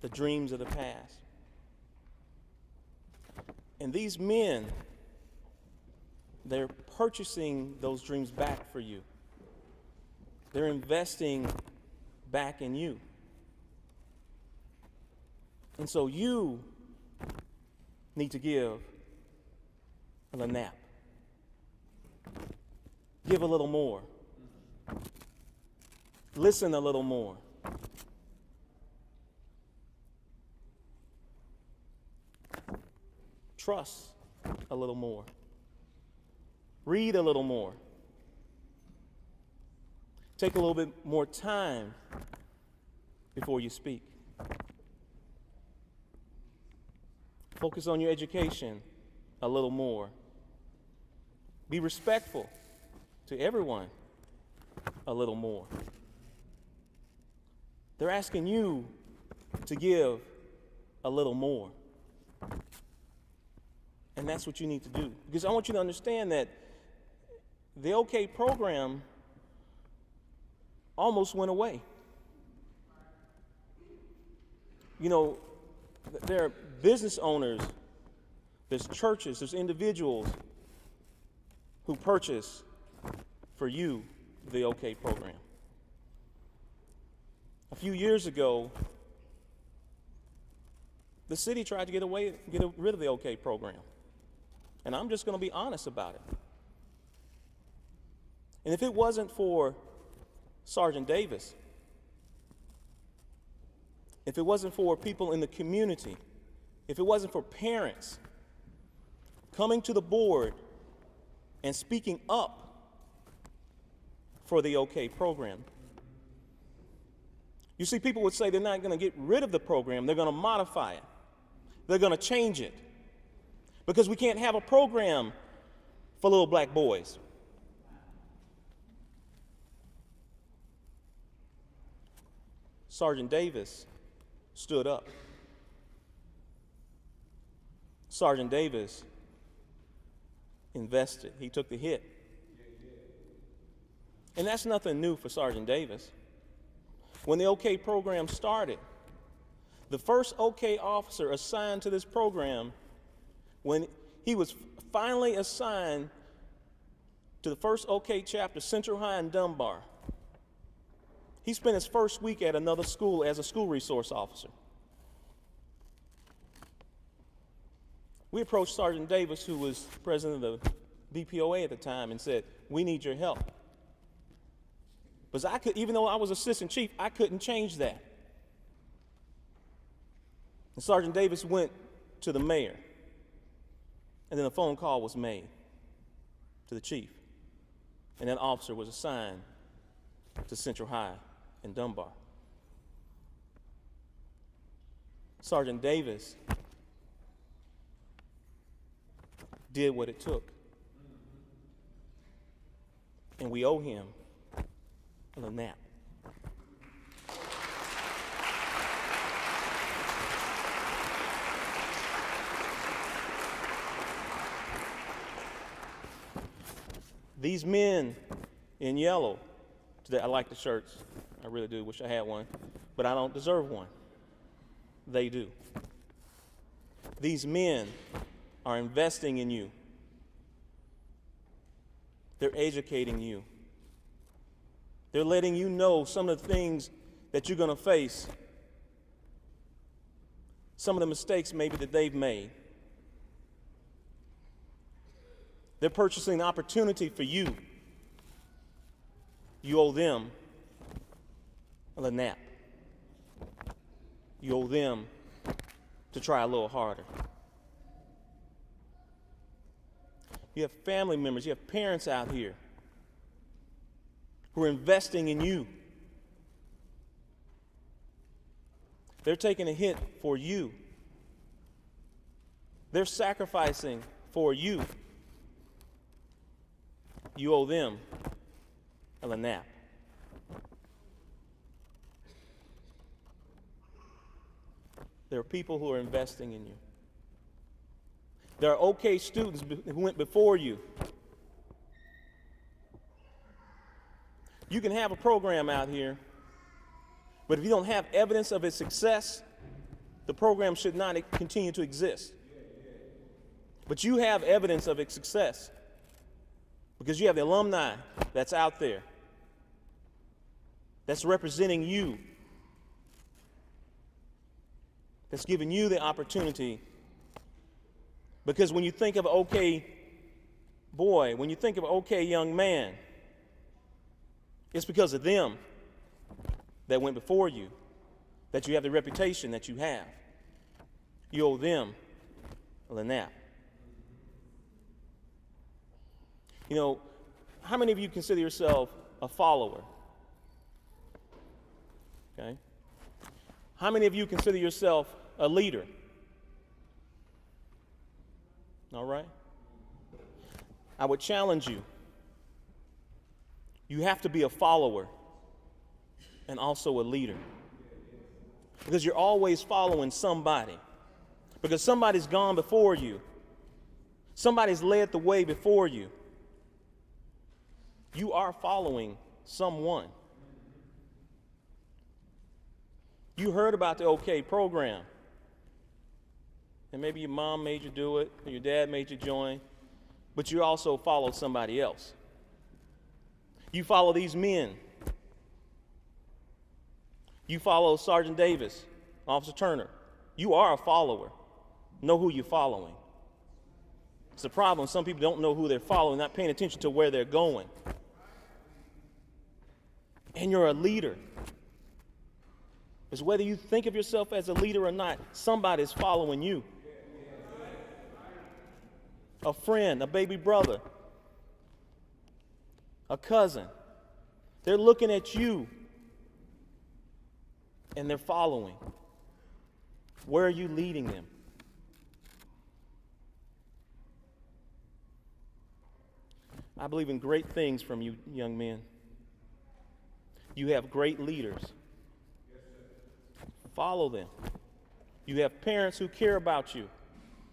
the dreams of the past. And these men, they're purchasing those dreams back for you. They're investing back in you. And so you need to give a nap. Give a little more. Listen a little more. Trust a little more. Read a little more. Take a little bit more time before you speak. Focus on your education a little more. Be respectful to everyone a little more. They're asking you to give a little more. And that's what you need to do. Because I want you to understand that the OK program almost went away. You know, there are business owners, there's churches, there's individuals who purchase for you the OK program. A few years ago, the city tried to get rid of the OK program. And I'm just going to be honest about it. And if it wasn't for Sergeant Davis, if it wasn't for people in the community, if it wasn't for parents coming to the board and speaking up for the OK program. You see, people would say they're not going to get rid of the program, they're going to modify it. They're going to change it. Because we can't have a program for little black boys. Sergeant Davis stood up. Sergeant Davis invested. He took the hit. And that's nothing new for Sergeant Davis. When the OK program started, the first OK officer assigned to this program, when he was finally assigned to the first OK chapter, Central High in Dunbar, he spent his first week at another school as a school resource officer. We approached Sergeant Davis, who was president of the DPOA at the time, and said, "We need your help." Because even though I was assistant chief, I couldn't change that. And Sergeant Davis went to the mayor, and then a phone call was made to the chief, and that officer was assigned to Central High in Dunbar. Sergeant Davis did what it took, and we owe him a nap. These men in yellow, today, I like the shirts, I really do, wish I had one, but I don't deserve one. They do. These men are investing in you. They're educating you. They're letting you know some of the things that you're going to face, some of the mistakes maybe that they've made. They're purchasing an opportunity for you. You owe them a nap. You owe them to try a little harder. You have family members, you have parents out here who are investing in you. They're taking a hit for you. They're sacrificing for you. You owe them a nap. There are people who are investing in you. There are OK students who went before you. You can have a program out here, but if you don't have evidence of its success, the program should not continue to exist. But you have evidence of its success because you have the alumni that's out there that's representing you, that's giving you the opportunity. Because when you think of OK boy, when you think of OK young man, it's because of them that went before you that you have the reputation that you have. You owe them a LNAP. You know, how many of you consider yourself a follower? Okay. How many of you consider yourself a leader? All right. I would challenge you. You have to be a follower and also a leader. Because you're always following somebody. Because somebody's gone before you. Somebody's led the way before you. You are following someone. You heard about the OK program. And maybe your mom made you do it, or your dad made you join, but you also followed somebody else. You follow these men. You follow Sergeant Davis, Officer Turner. You are a follower. Know who you're following. It's a problem. Some people don't know who they're following, not paying attention to where they're going. And you're a leader. Because whether you think of yourself as a leader or not, somebody's following you. A friend, a baby brother, a cousin. They're looking at you and they're following. Where are you leading them? I believe in great things from you, young men. You have great leaders. Follow them. You have parents who care about you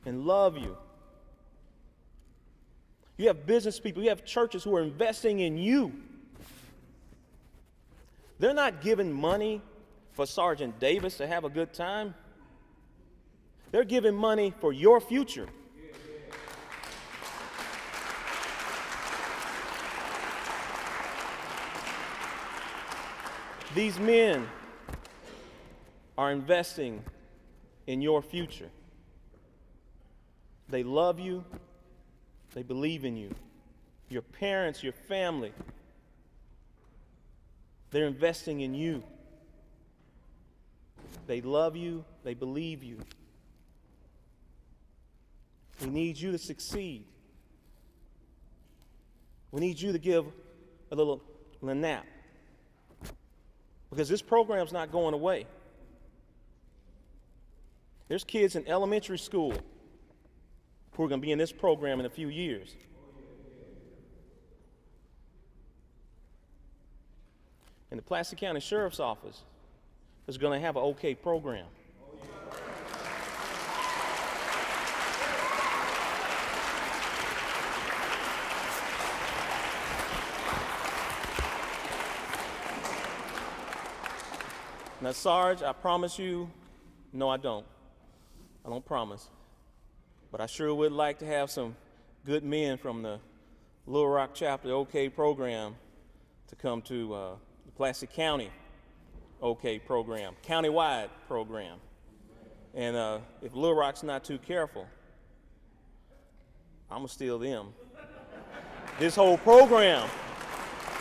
and love you. You have business people, you have churches who are investing in you. They're not giving money for Sergeant Davis to have a good time. They're giving money for your future. These men are investing in your future. They love you. They believe in you. Your parents, your family, they're investing in you. They love you. They believe you. We need you to succeed. We need you to give a little nap. Because this program's not going away. There's kids in elementary school who are going to be in this program in a few years. And the Pulaski County Sheriff's Office is going to have an OK program. Now, Sarge, I promise you, no, I don't. I don't promise. But I sure would like to have some good men from the Little Rock chapter OK program to come to the Pulaski County OK program, countywide program. And if Little Rock's not too careful, I'm going to steal them. This whole program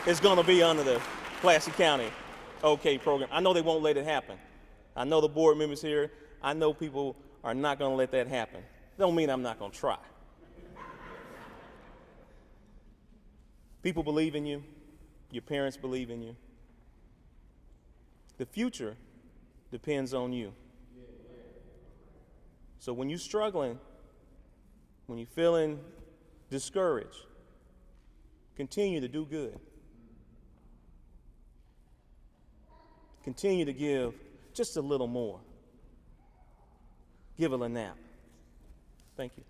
is going to be under the Pulaski County OK program. I know they won't let it happen. I know the board members here, I know people are not going to let that happen. Don't mean I'm not going to try. People believe in you. Your parents believe in you. The future depends on you. So when you're struggling, when you're feeling discouraged, continue to do good. Continue to give just a little more. give her a nap. Thank you.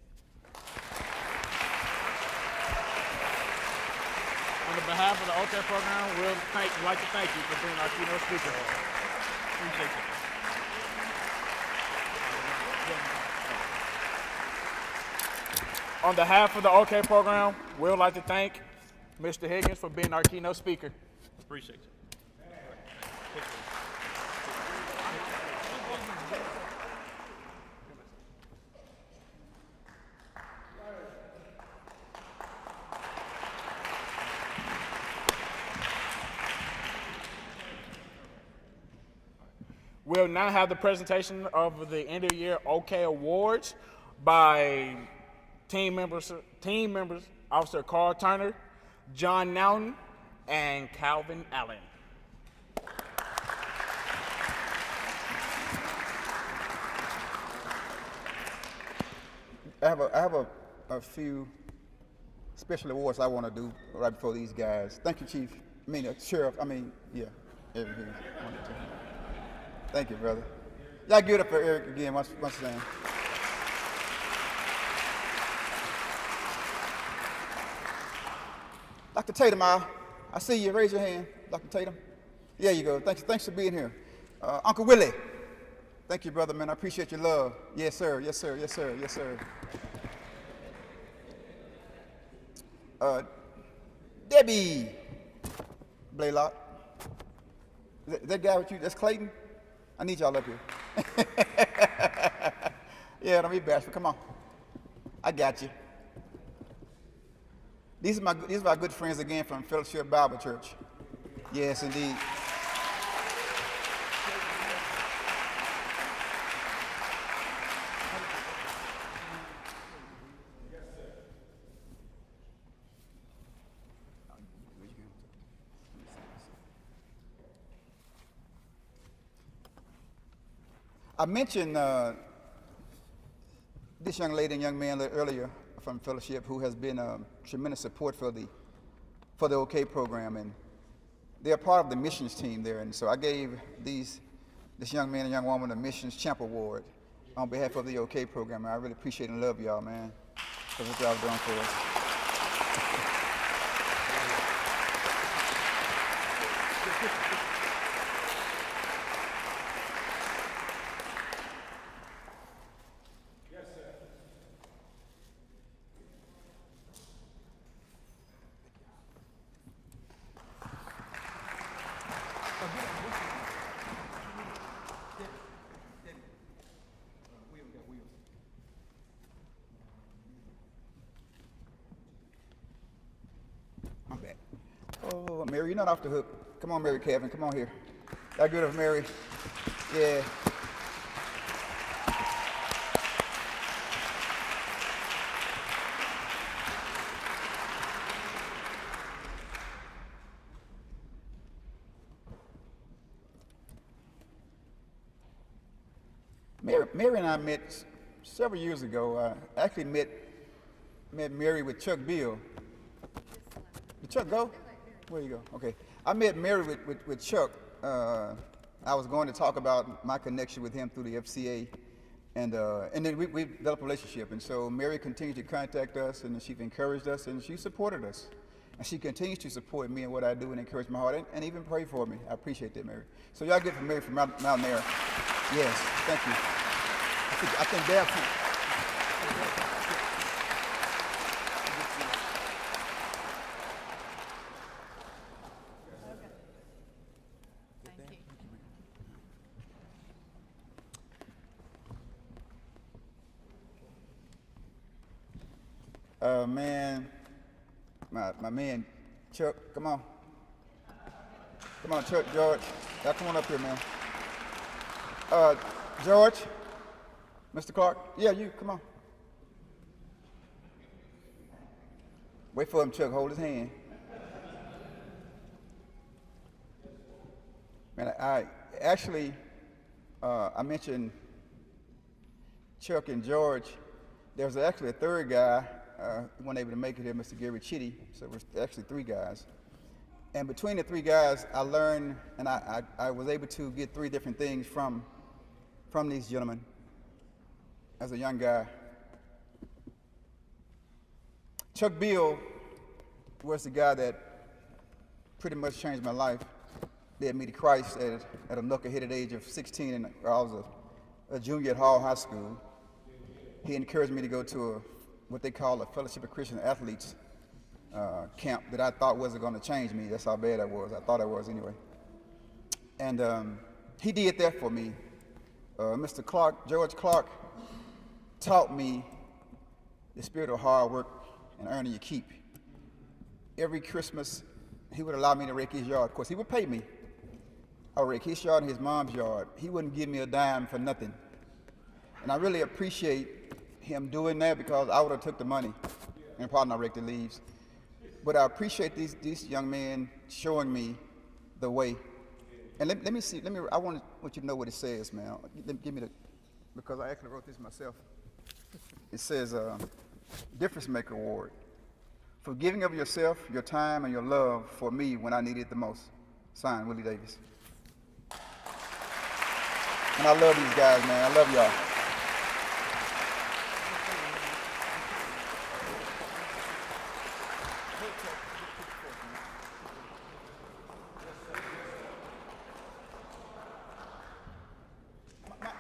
On behalf of the OK program, we'd like to thank you for being our keynote speaker. Appreciate you. On behalf of the OK program, we would like to thank Mr. Higgins for being our keynote speaker. Appreciate you. We'll now have the presentation of the end of the year OK Awards by team members Officer Carl Turner, John Nowton, and Calvin Allen. I have a few special awards I want to do right before these guys. Thank you, Chief. Sheriff. Yeah. Everything. Thank you, brother. Y'all give it up for Eric again once again. Dr. Tatum, I see you. Raise your hand, Dr. Tatum. There you go. Thanks for being here. Uncle Willie. Thank you, brother, man. I appreciate your love. Yes, sir. Yes, sir. Yes, sir. Yes, sir. Debbie Blaylock. That guy with you, that's Clayton? I need y'all up here. Yeah, don't be bashful. Come on. I got you. These are my good friends again from Fellowship Bible Church. Yes, indeed. I mentioned this young lady and young man a little earlier from Fellowship who has been tremendous support for the OK program, and they're part of the missions team there. And so I gave this young man and young woman a Missions Champ Award on behalf of the OK program. And I really appreciate and love y'all, man, for what y'all doing for us. Oh, Mary, you're not off the hook. Come on, Mary Kevin, come on here. That good of Mary. Yeah. Mary and I met several years ago. I actually met Mary with Chuck Bill. Did Chuck go? Where you go? Okay. I met Mary with Chuck. I was going to talk about my connection with him through the FCA, and then we developed a relationship. And so Mary continued to contact us, and she encouraged us, and she supported us. And she continues to support me and what I do and encourage my heart, and even pray for me. I appreciate that, Mary. So y'all get from Mary from Mount Mary. Yes, thank you. I think Dad. Man, my man, Chuck, come on. Come on, Chuck, George. Y'all come on up here, man. George, Mr. Clark, yeah, you, come on. Wait for him, Chuck, hold his hand. Man, I mentioned Chuck and George. There's actually a third guy who wasn't able to make it here, Mr. Gary Chitty, so it was actually three guys. And between the three guys, I learned, and I was able to get three different things from these gentlemen. as a young guy. Chuck Bill was the guy that pretty much changed my life, led me to Christ at a knuckleheaded age of 16, and I was a junior at Hall High School. He encouraged me to go to what they call a Fellowship of Christian Athletes camp that I thought wasn't going to change me. That's how bad I was. I thought I was anyway. And he did that for me. Mr. Clark, George Clark, taught me the spirit of hard work and earning your keep. Every Christmas, he would allow me to rake his yard. Of course, he would pay me. I would rake his yard and his mom's yard. He wouldn't give me a dime for nothing. And I really appreciate him doing that because I would have took the money and probably not raked the leaves. But I appreciate these young men showing me the way. And let me see, I want you to know what it says, man. Give me because I actually wrote this myself. It says, Difference Maker Award. For giving of yourself, your time, and your love for me when I needed it the most. Signed, Willie Davis. And I love these guys, man. I love y'all.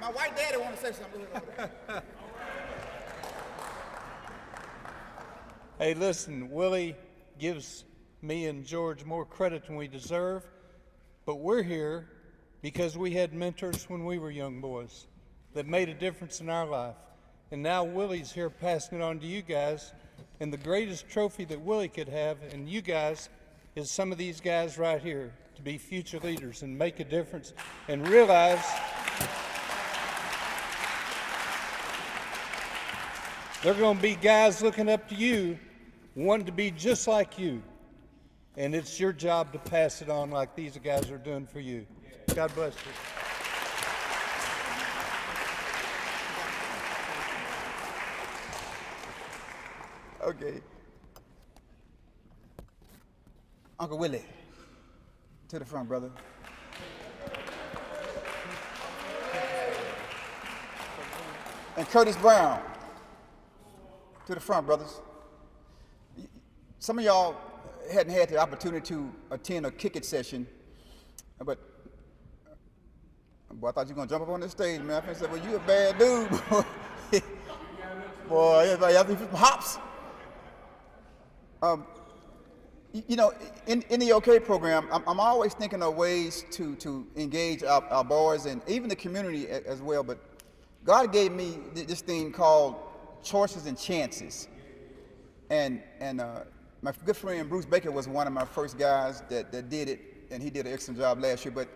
My white daddy want to say something. Hey, listen, Willie gives me and George more credit than we deserve, but we're here because we had mentors when we were young boys that made a difference in our life. And now Willie's here passing it on to you guys, and the greatest trophy that Willie could have, and you guys, is some of these guys right here to be future leaders and make a difference and realize they're going to be guys looking up to you, wanting to be just like you. And it's your job to pass it on like these guys are doing for you. God bless you. Okay. Uncle Willie, to the front, brother. And Curtis Brown, to the front, brothers. Some of y'all hadn't had the opportunity to attend a kick it session, but boy, I thought you were gonna jump up on this stage, man. I said, well, you a bad dude, boy. Boy, everybody have to hops. You know, in the OK program, I'm always thinking of ways to engage our boys and even the community as well. But God gave me this thing called choices and chances, and my good friend Bruce Baker was one of my first guys that did it, and he did an excellent job last year. But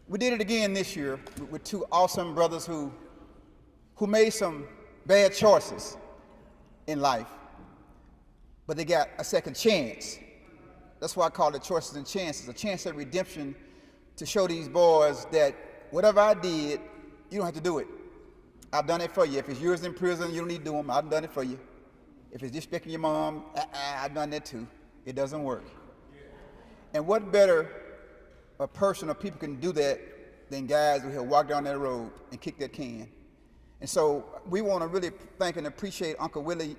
we did it again this year with two awesome brothers who made some bad choices in life, but they got a second chance. That's why I call it choices and chances, a chance at redemption to show these boys that whatever I did, you don't have to do it. I've done it for you. If it's yours in prison, you don't need to do them. I've done it for you. If it's disrespecting your mom, I've done that too. It doesn't work. And what better a person or people can do that than guys who have walked down that road and kicked that can. And so we want to really thank and appreciate Uncle Willie.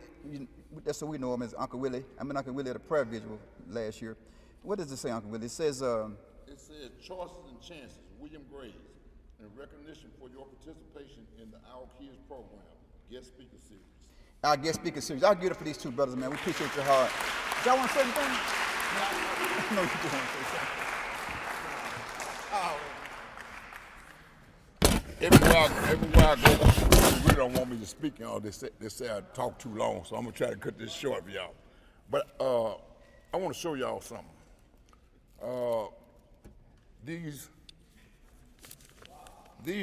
That's what we know him as, Uncle Willie. I met Uncle Willie at a prayer vigil last year. What does it say, Uncle Willie? It says, it says choices and chances, William Graves, in recognition for your participation in the Our Kids program, guest speaker series. Our guest speaker series. I'll give it for these two brothers, man. We appreciate your heart. Y'all want to say anything? No, you do want to say something. Everywhere I go, they really don't want me to speak and all this. They say I talk too long, so I'm gonna try to cut this short for y'all. But I want to show y'all something. These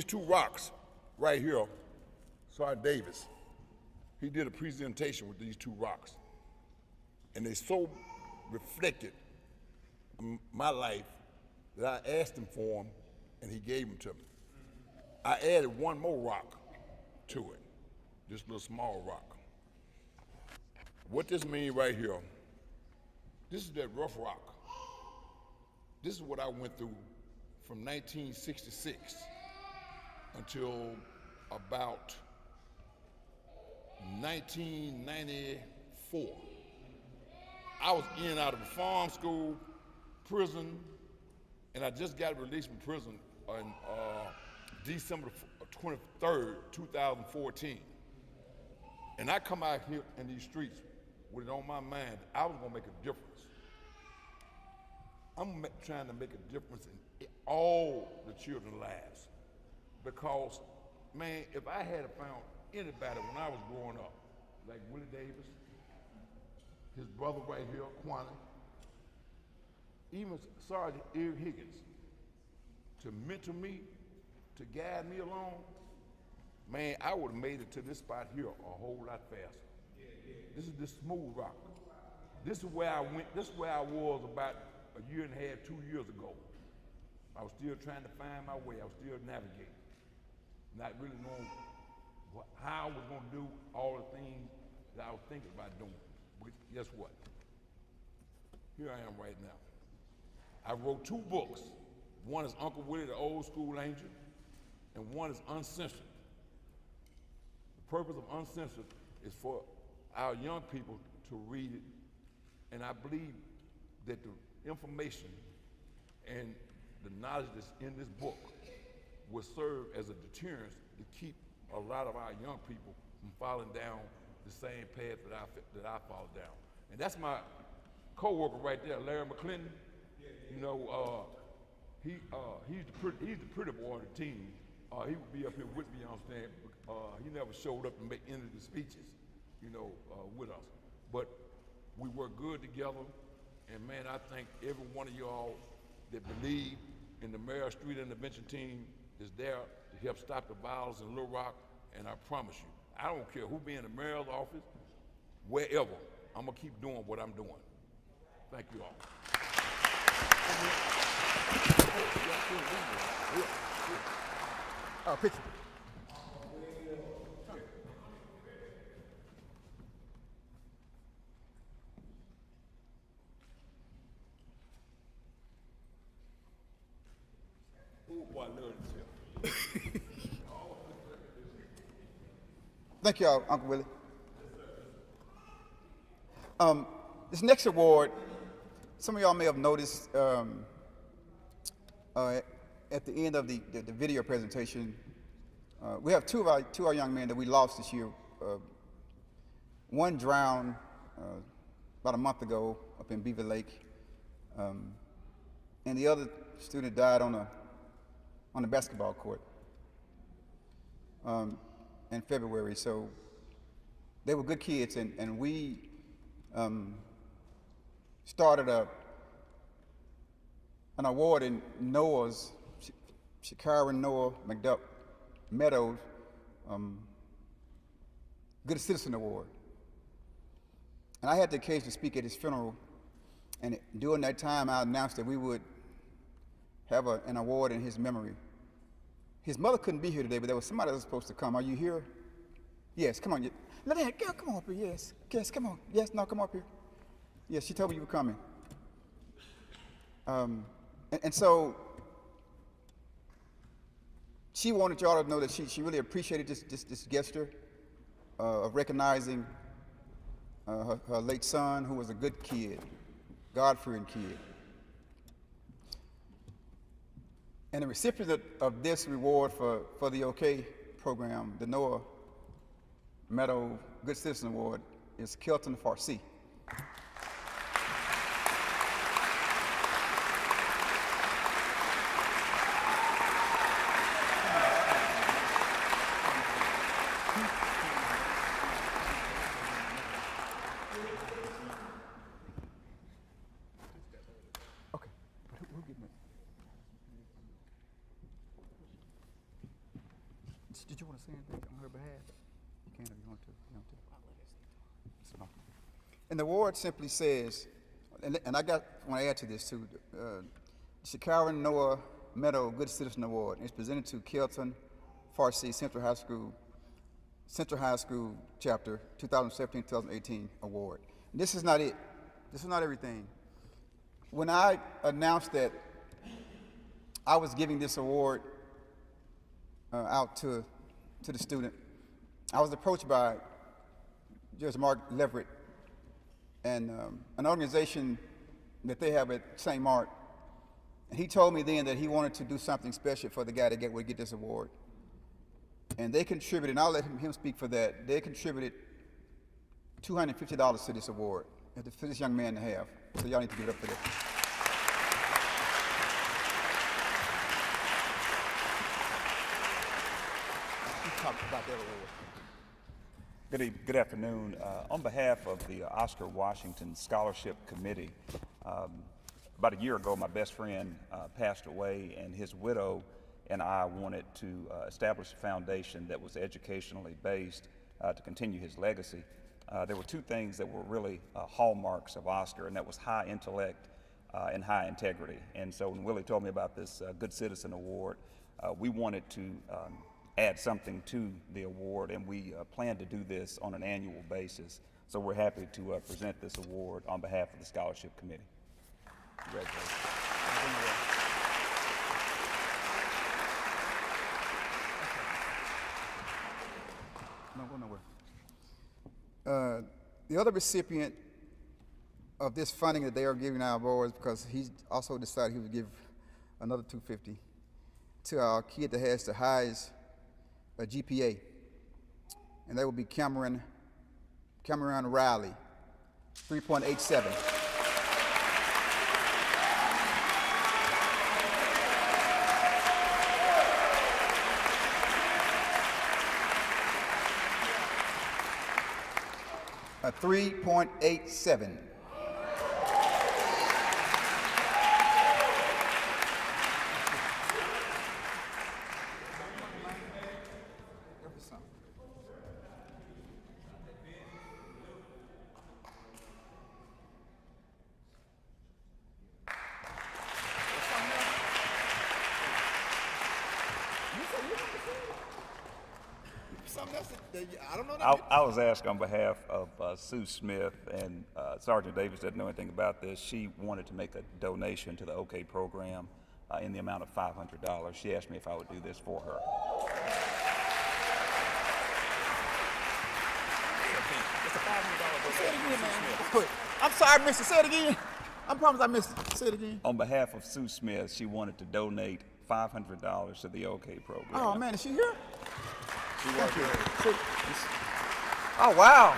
two rocks right here, Sergeant Davis, he did a presentation with these two rocks, and they so reflected my life that I asked him for them, and he gave them to me. I added one more rock to it, this little small rock. What this means right here, this is that rough rock. This is what I went through from 1966 until about 1994. I was in and out of the farm school, prison, and I just got released from prison on December 23rd, 2014. And I come out here in these streets with it on my mind, I was gonna make a difference. I'm trying to make a difference in all the children's lives. Because, man, if I had found anybody when I was growing up, like Willie Davis, his brother right here, Kwame, even Sergeant Eric Higgins, to mentor me, to guide me along, man, I would have made it to this spot here a whole lot faster. This is the smooth rock. This is where I went, this is where I was about a year and a half, 2 years ago. I was still trying to find my way. I was still navigating, not really knowing how I was going to do all the things that I was thinking about doing. But guess what? Here I am right now. I wrote 2 books. One is Uncle Willie, the Old School Angel, and one is Uncensored. The purpose of Uncensored is for our young people to read it, and I believe that the information and the knowledge that's in this book will serve as a deterrence to keep a lot of our young people from falling down the same path that I followed down. And that's my co-worker right there, Larry McClinton. You know, he's the pretty boy of the team. He would be up here with me on stand. He never showed up and make any of the speeches, you know, with us. But we work good together. And man, I thank every one of y'all that believe in the Mayor Street Intervention Team is there to help stop the violence in Little Rock. And I promise you, I don't care who be in the mayor's office, wherever, I'm gonna keep doing what I'm doing. Thank you all. Picture. Thank y'all, Uncle Willie. This next award, some of y'all may have noticed at the end of the video presentation, we have two of our young men that we lost this year. One drowned about a month ago up in Beaver Lake, and the other student died on a basketball court in February. So they were good kids, and we started an award in Noah's, Shakira Noah McDuck Meadows Good Citizen Award. And I had the occasion to speak at his funeral, and during that time I announced that we would have an award in his memory. His mother couldn't be here today, but there was somebody that was supposed to come. Are you here? Yes, come on. Lynette, girl, come on up here, yes. Yes, come on. Yes, no, come up here. Yes, she told me you were coming. And so she wanted y'all to know that she really appreciated this gesture of recognizing her late son, who was a good kid, God-fearing kid. And the recipient of this reward for the OK program, the Noah Meadow Good Citizen Award, is Kelton Farsi. Did you want to say anything on her behalf? You can if you want to. And the award simply says, and I want to add to this too, Shakira Noah Meadow Good Citizen Award is presented to Kelton Farsi Central High School Chapter 2017-2018 Award. And this is not it. This is not everything. When I announced that I was giving this award out to the student, I was approached by Judge Mark Leverett, and an organization that they have at St. Mark. And he told me then that he wanted to do something special for the guy that would get this award. And they contributed, and I'll let him speak for that, they contributed $250 to this award, for this young man to have. So y'all need to give it up for that. Talk about that award. Good afternoon. On behalf of the Oscar Washington Scholarship Committee, about a year ago, my best friend passed away, and his widow and I wanted to establish a foundation that was educationally based to continue his legacy. There were two things that were really hallmarks of Oscar, and that was high intellect and high integrity. And so when Willie told me about this Good Citizen Award, we wanted to add something to the award, and we plan to do this on an annual basis. So we're happy to present this award on behalf of the Scholarship Committee. Congratulations. No, go nowhere. The other recipient of this funding that they are giving our boys, because he's also decided he would give another $250 to our kid that has the highest GPA, and that would be Cameron Riley, 3.87. A 3.87. I was asked on behalf of Sue Smith, and Sergeant Davis doesn't know anything about this. She wanted to make a donation to the OK program in the amount of $500. She asked me if I would do this for her. It's a $500. Say it again, man. I'm sorry, mister. Say it again. I promise I missed it. Say it again. On behalf of Sue Smith, she wanted to donate $500 to the OK program. Oh, man, is she here? She was here. Oh, wow.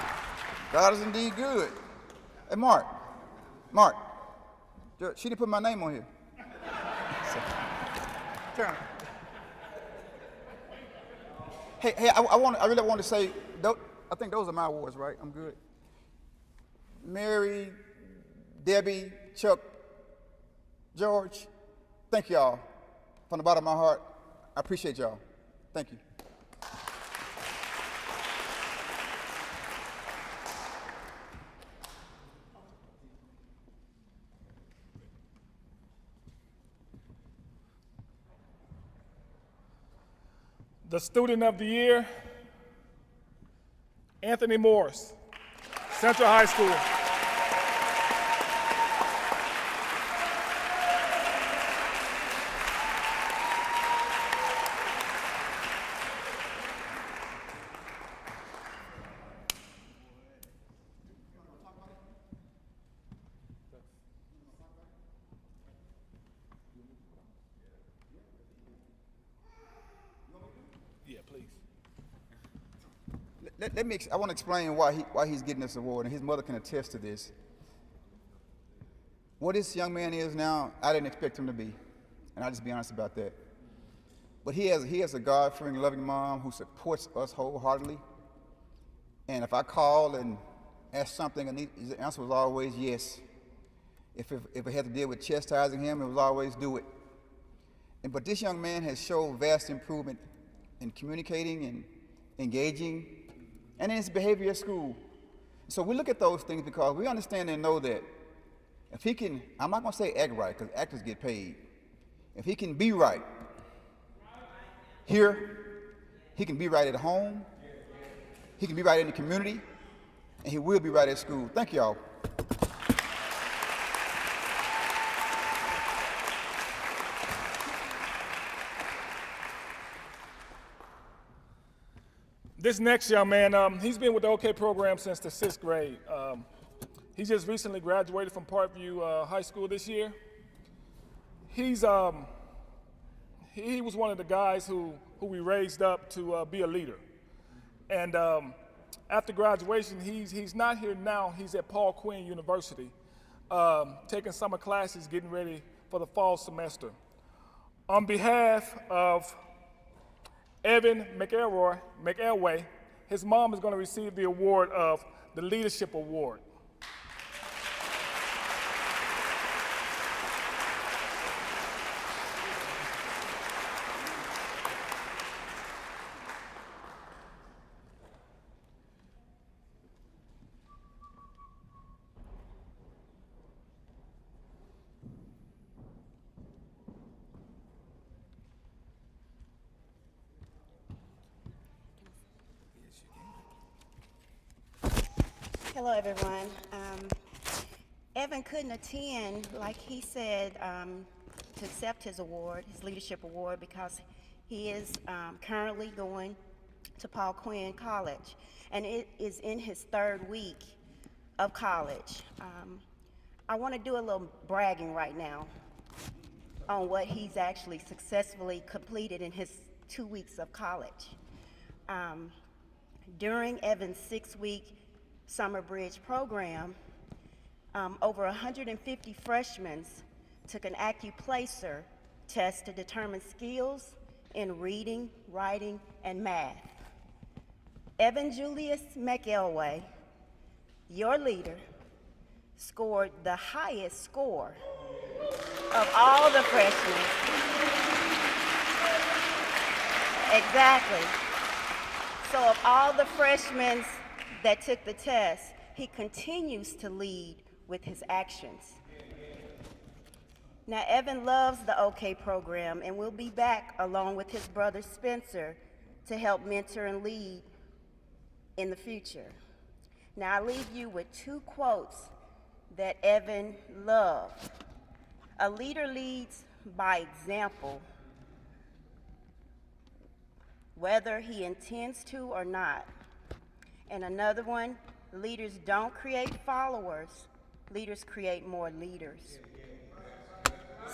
God is indeed good. Hey, Mark. She didn't put my name on here. Turn. Hey, I really want to say, I think those are my awards, right? I'm good. Mary, Debbie, Chuck, George, thank y'all. From the bottom of my heart, I appreciate y'all. Thank you. The Student of the Year, Anthony Morris, Central High School. I want to explain why he's getting this award, and his mother can attest to this. What this young man is now, I didn't expect him to be, and I'll just be honest about that. But he has a God-fearing, loving mom who supports us wholeheartedly. And if I call and ask something, and his answer was always yes. If it had to deal with chastising him, it was always do it. But this young man has shown vast improvement in communicating and engaging, and in his behavior at school. So we look at those things because we understand and know that if he can, I'm not going to say act right because actors get paid. If he can be right here, he can be right at home, he can be right in the community, and he will be right at school. Thank y'all. This next young man, he's been with the OK program since the 6th grade. He just recently graduated from Parkview High School this year. He was one of the guys who we raised up to be a leader. And after graduation, he's not here now. He's at Paul Quinn University, taking summer classes, getting ready for the fall semester. On behalf of Evan McElway, his mom is going to receive the award of the Leadership Award. Hello, everyone. Evan couldn't attend, like he said, to accept his award, his leadership award, because he is currently going to Paul Quinn College, and it is in his 3rd week of college. I want to do a little bragging right now on what he's actually successfully completed in his 2 weeks of college. During Evan's 6-week Summer Bridge program, over 150 freshmen took an AccuPlacer test to determine skills in reading, writing, and math. Evan Julius McElway, your leader, scored the highest score of all the freshmen. Exactly. So of all the freshmen that took the test, he continues to lead with his actions. Now, Evan loves the OK program and will be back along with his brother Spencer to help mentor and lead in the future. Now, I leave you with 2 quotes that Evan loved. A leader leads by example, whether he intends to or not. And another one, leaders don't create followers, leaders create more leaders.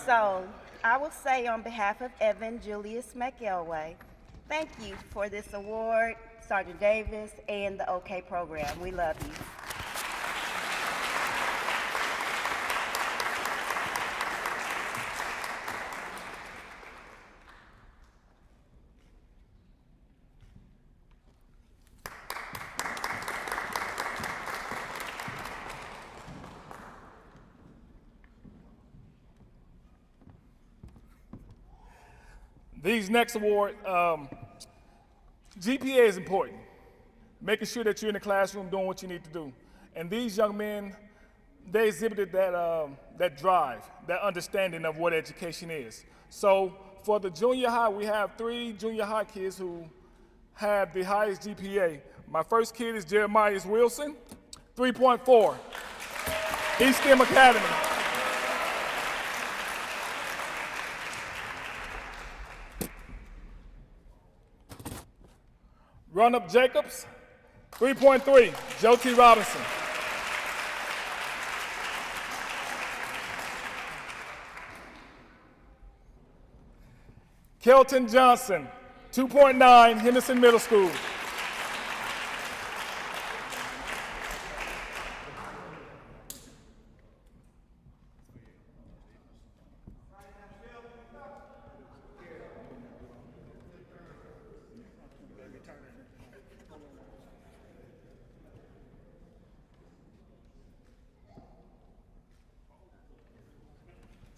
So I will say on behalf of Evan Julius McElway, thank you for this award, Sergeant Davis and the OK program. We love you. These next award, GPA is important, making sure that you're in the classroom doing what you need to do. And these young men, they exhibited that drive, that understanding of what education is. So for the junior high, we have 3 junior high kids who have the highest GPA. My first kid is Jeremiah Wilson, 3.4, East STEM Academy. Run-up Jacobs, 3.3, Joe T. Robinson. Kelton Johnson, 2.9, Henderson Middle School.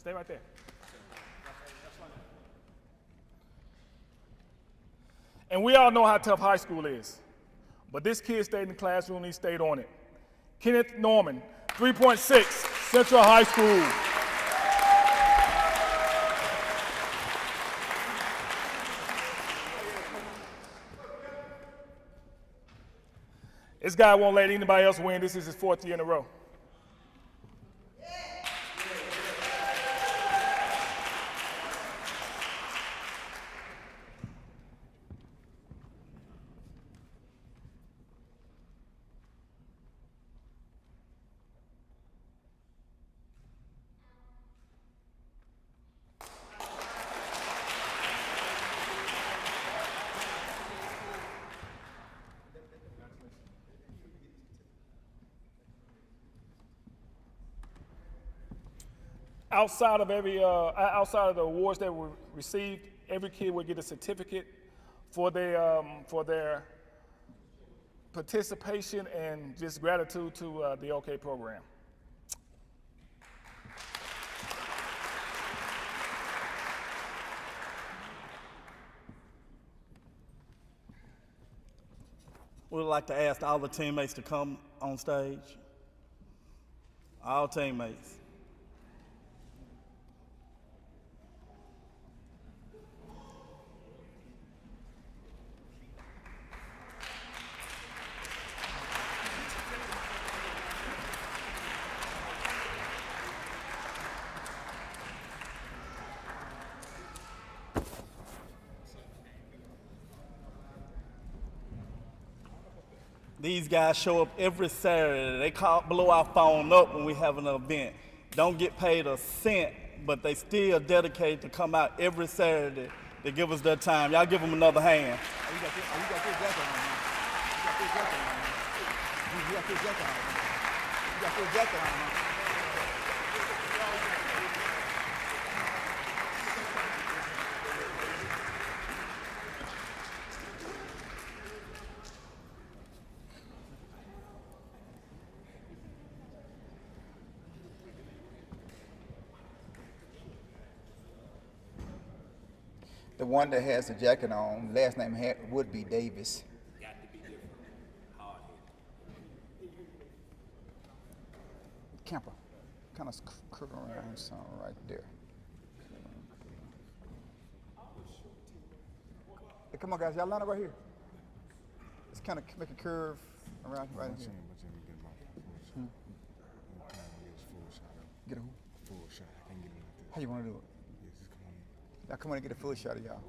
Stay right there. And we all know how tough high school is, but this kid stayed in the classroom and he stayed on it. Kenneth Norman, 3.6, Central High School. This guy won't let anybody else win. This is his 4th year in a row. Outside of outside of the awards that were received, every kid would get a certificate for their participation and just gratitude to the OK program. We'd like to ask all the teammates to come on stage. All teammates. These guys show up every Saturday. They blow our phone up when we have an event. Don't get paid a cent, but they still dedicated to come out every Saturday to give us their time. Y'all give them another hand. You got this jacket on, man. You got this jacket on. You got this jacket on, man. The one that has the jacket on, last name would be Davis. Got to be different. Hard hit. Camper, kind of curve around some right there. Hey, come on, guys, y'all line up right here. Let's kind of make a curve around right here. Get a who? Full shot. I can't get it. How you want to do it? Y'all come on and get a full shot of y'all.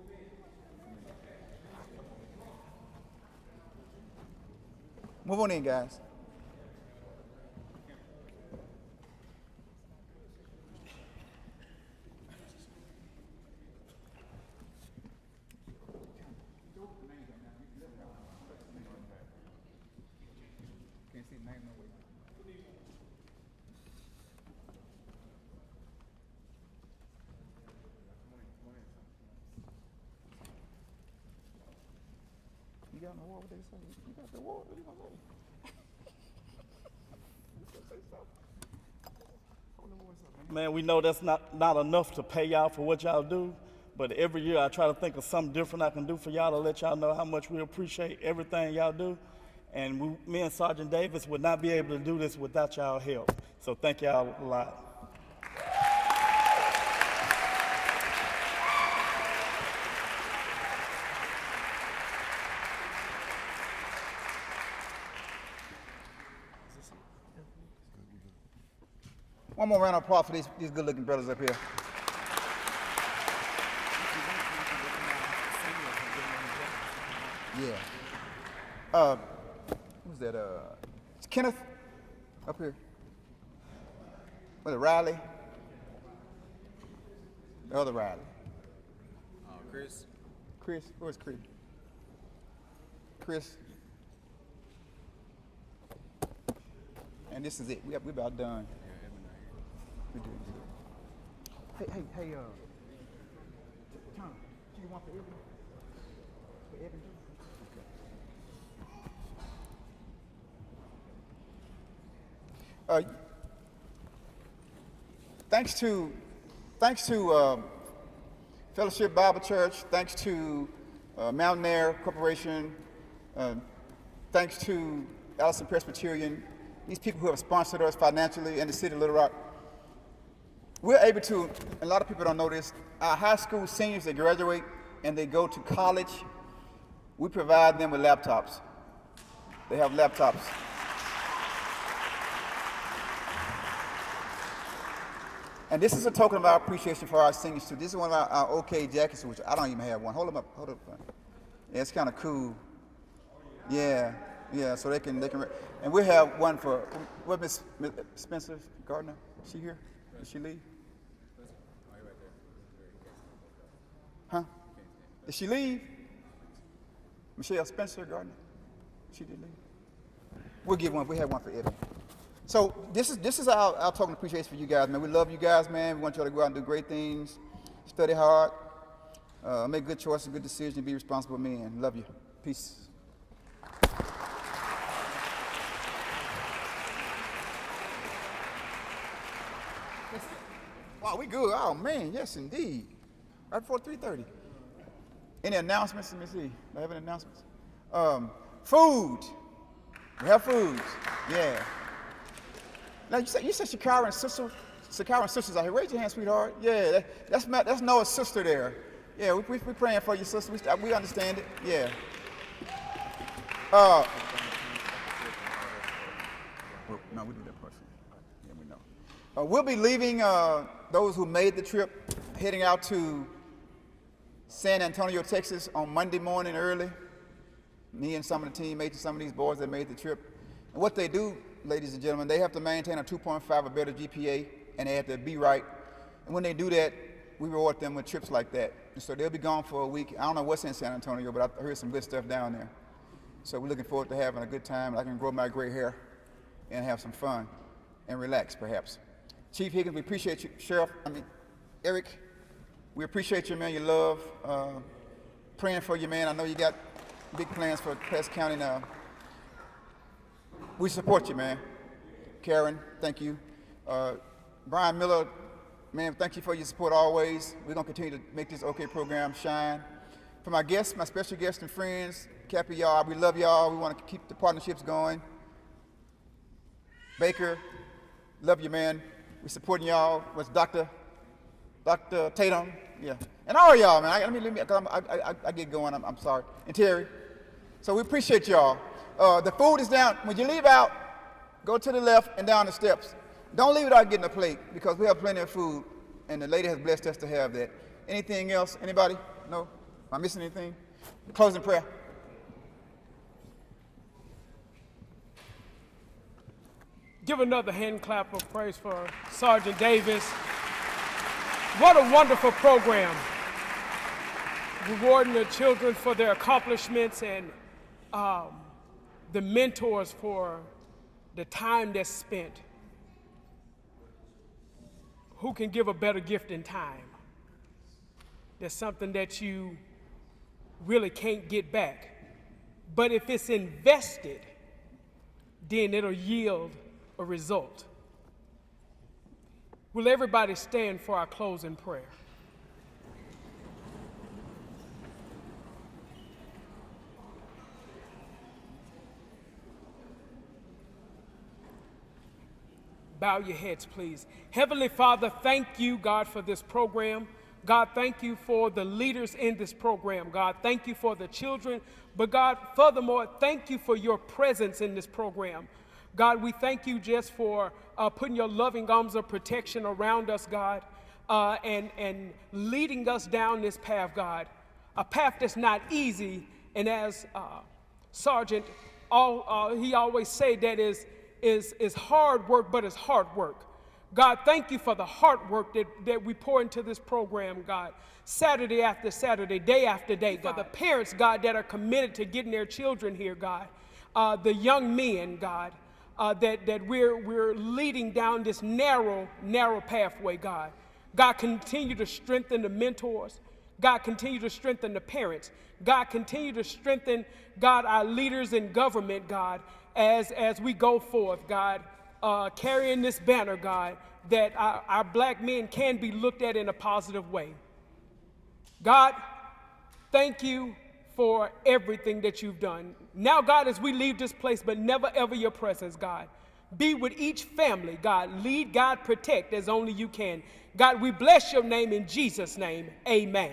Move on in, guys. Can't see the name no way. You got an award, what they say? You got the award, what you gonna say? You gonna say something? Man, we know that's not enough to pay y'all for what y'all do, but every year I try to think of something different I can do for y'all to let y'all know how much we appreciate everything y'all do. And me and Sergeant Davis would not be able to do this without y'all help. So thank y'all a lot. One more round of applause for these good-looking brothers up here. Yeah. Who's that? It's Kenneth up here. Was it Riley? The other Riley. Chris. Chris? Where's Chris? Chris. And this is it. We about done. We do. Hey, Tom, do you want for Evan? For Evan too? Okay. Thanks to Fellowship Bible Church, thanks to Mountain Air Corporation, thanks to Allison Presbyterian, these people who have sponsored us financially, and the city of Little Rock. We're able to, and a lot of people don't know this, our high school seniors that graduate and they go to college, we provide them with laptops. They have laptops. And this is a token of our appreciation for our seniors too. This is one of our OK jackets, which I don't even have one. Hold them up, hold up. Yeah, it's kind of cool. Yeah, so they can, and we have one for, what, Miss Spencer Gardner? Is she here? Did she leave? Huh? Did she leave? Michelle Spencer Gardner? She did leave. We'll give one. We have one for Evan. So this is our token of appreciation for you guys, man. We love you guys, man. We want y'all to go out and do great things, study hard, make good choices, good decisions, be responsible men. Love you. Peace. Wow, we good. Oh man, yes indeed. Right before 3:30. Any announcements? Let me see. Do I have any announcements? Food. We have foods. Yeah. Now you said Shakira and sisters out here. Raise your hand, sweetheart. Yeah, that's Noah's sister there. Yeah, we praying for you, sister. We understand it. Yeah. No, we do that part. Yeah, we know. We'll be leaving those who made the trip, heading out to San Antonio, Texas on Monday morning early. Me and some of the teammates and some of these boys that made the trip. And what they do, ladies and gentlemen, they have to maintain a 2.5 or better GPA, and they have to be right. And when they do that, we reward them with trips like that. And so they'll be gone for a week. I don't know what's in San Antonio, but I heard some good stuff down there. So we're looking forward to having a good time. I can grow my gray hair and have some fun and relax, perhaps. Chief Higgins, we appreciate you. Eric, we appreciate you, man, your love. Praying for you, man. I know you got big plans for Cass County now. We support you, man. Karen, thank you. Brian Miller, man, thank you for your support always. We're going to continue to make this OK program shine. For my guests, my special guests and friends, Cappy, y'all, we love y'all. We want to keep the partnerships going. Baker, love you, man. We're supporting y'all. What's Dr. Tatum? Yeah. And all y'all, man. I get going. I'm sorry. And Terry. So we appreciate y'all. The food is down. When you leave out, go to the left and down the steps. Don't leave without getting a plate, because we have plenty of food, and the lady has blessed us to have that. Anything else? Anybody? No? Am I missing anything? Closing prayer. Give another hand clap of praise for Sergeant Davis. What a wonderful program. Rewarding the children for their accomplishments and the mentors for the time that's spent. Who can give a better gift than time? There's something that you really can't get back. But if it's invested, then it'll yield a result. Will everybody stand for our closing prayer? Bow your heads, please. Heavenly Father, thank you, God, for this program. God, thank you for the leaders in this program. God, thank you for the children. But God, furthermore, thank you for your presence in this program. God, we thank you just for putting your loving arms of protection around us, God, and leading us down this path, God. A path that's not easy, and as Sergeant, he always say that is hard work, but it's hard work. God, thank you for the hard work that we pour into this program, God. Saturday after Saturday, day after day, God. For the parents, God, that are committed to getting their children here, God. The young men, God, that we're leading down this narrow pathway, God. God, continue to strengthen the mentors. God, continue to strengthen the parents. God, continue to strengthen, God, our leaders in government, God, as we go forth, God, carrying this banner, God, that our black men can be looked at in a positive way. God, thank you for everything that you've done. Now, God, as we leave this place, but never ever your presence, God, be with each family, God. Lead, God, protect as only you can. God, we bless your name in Jesus' name. Amen.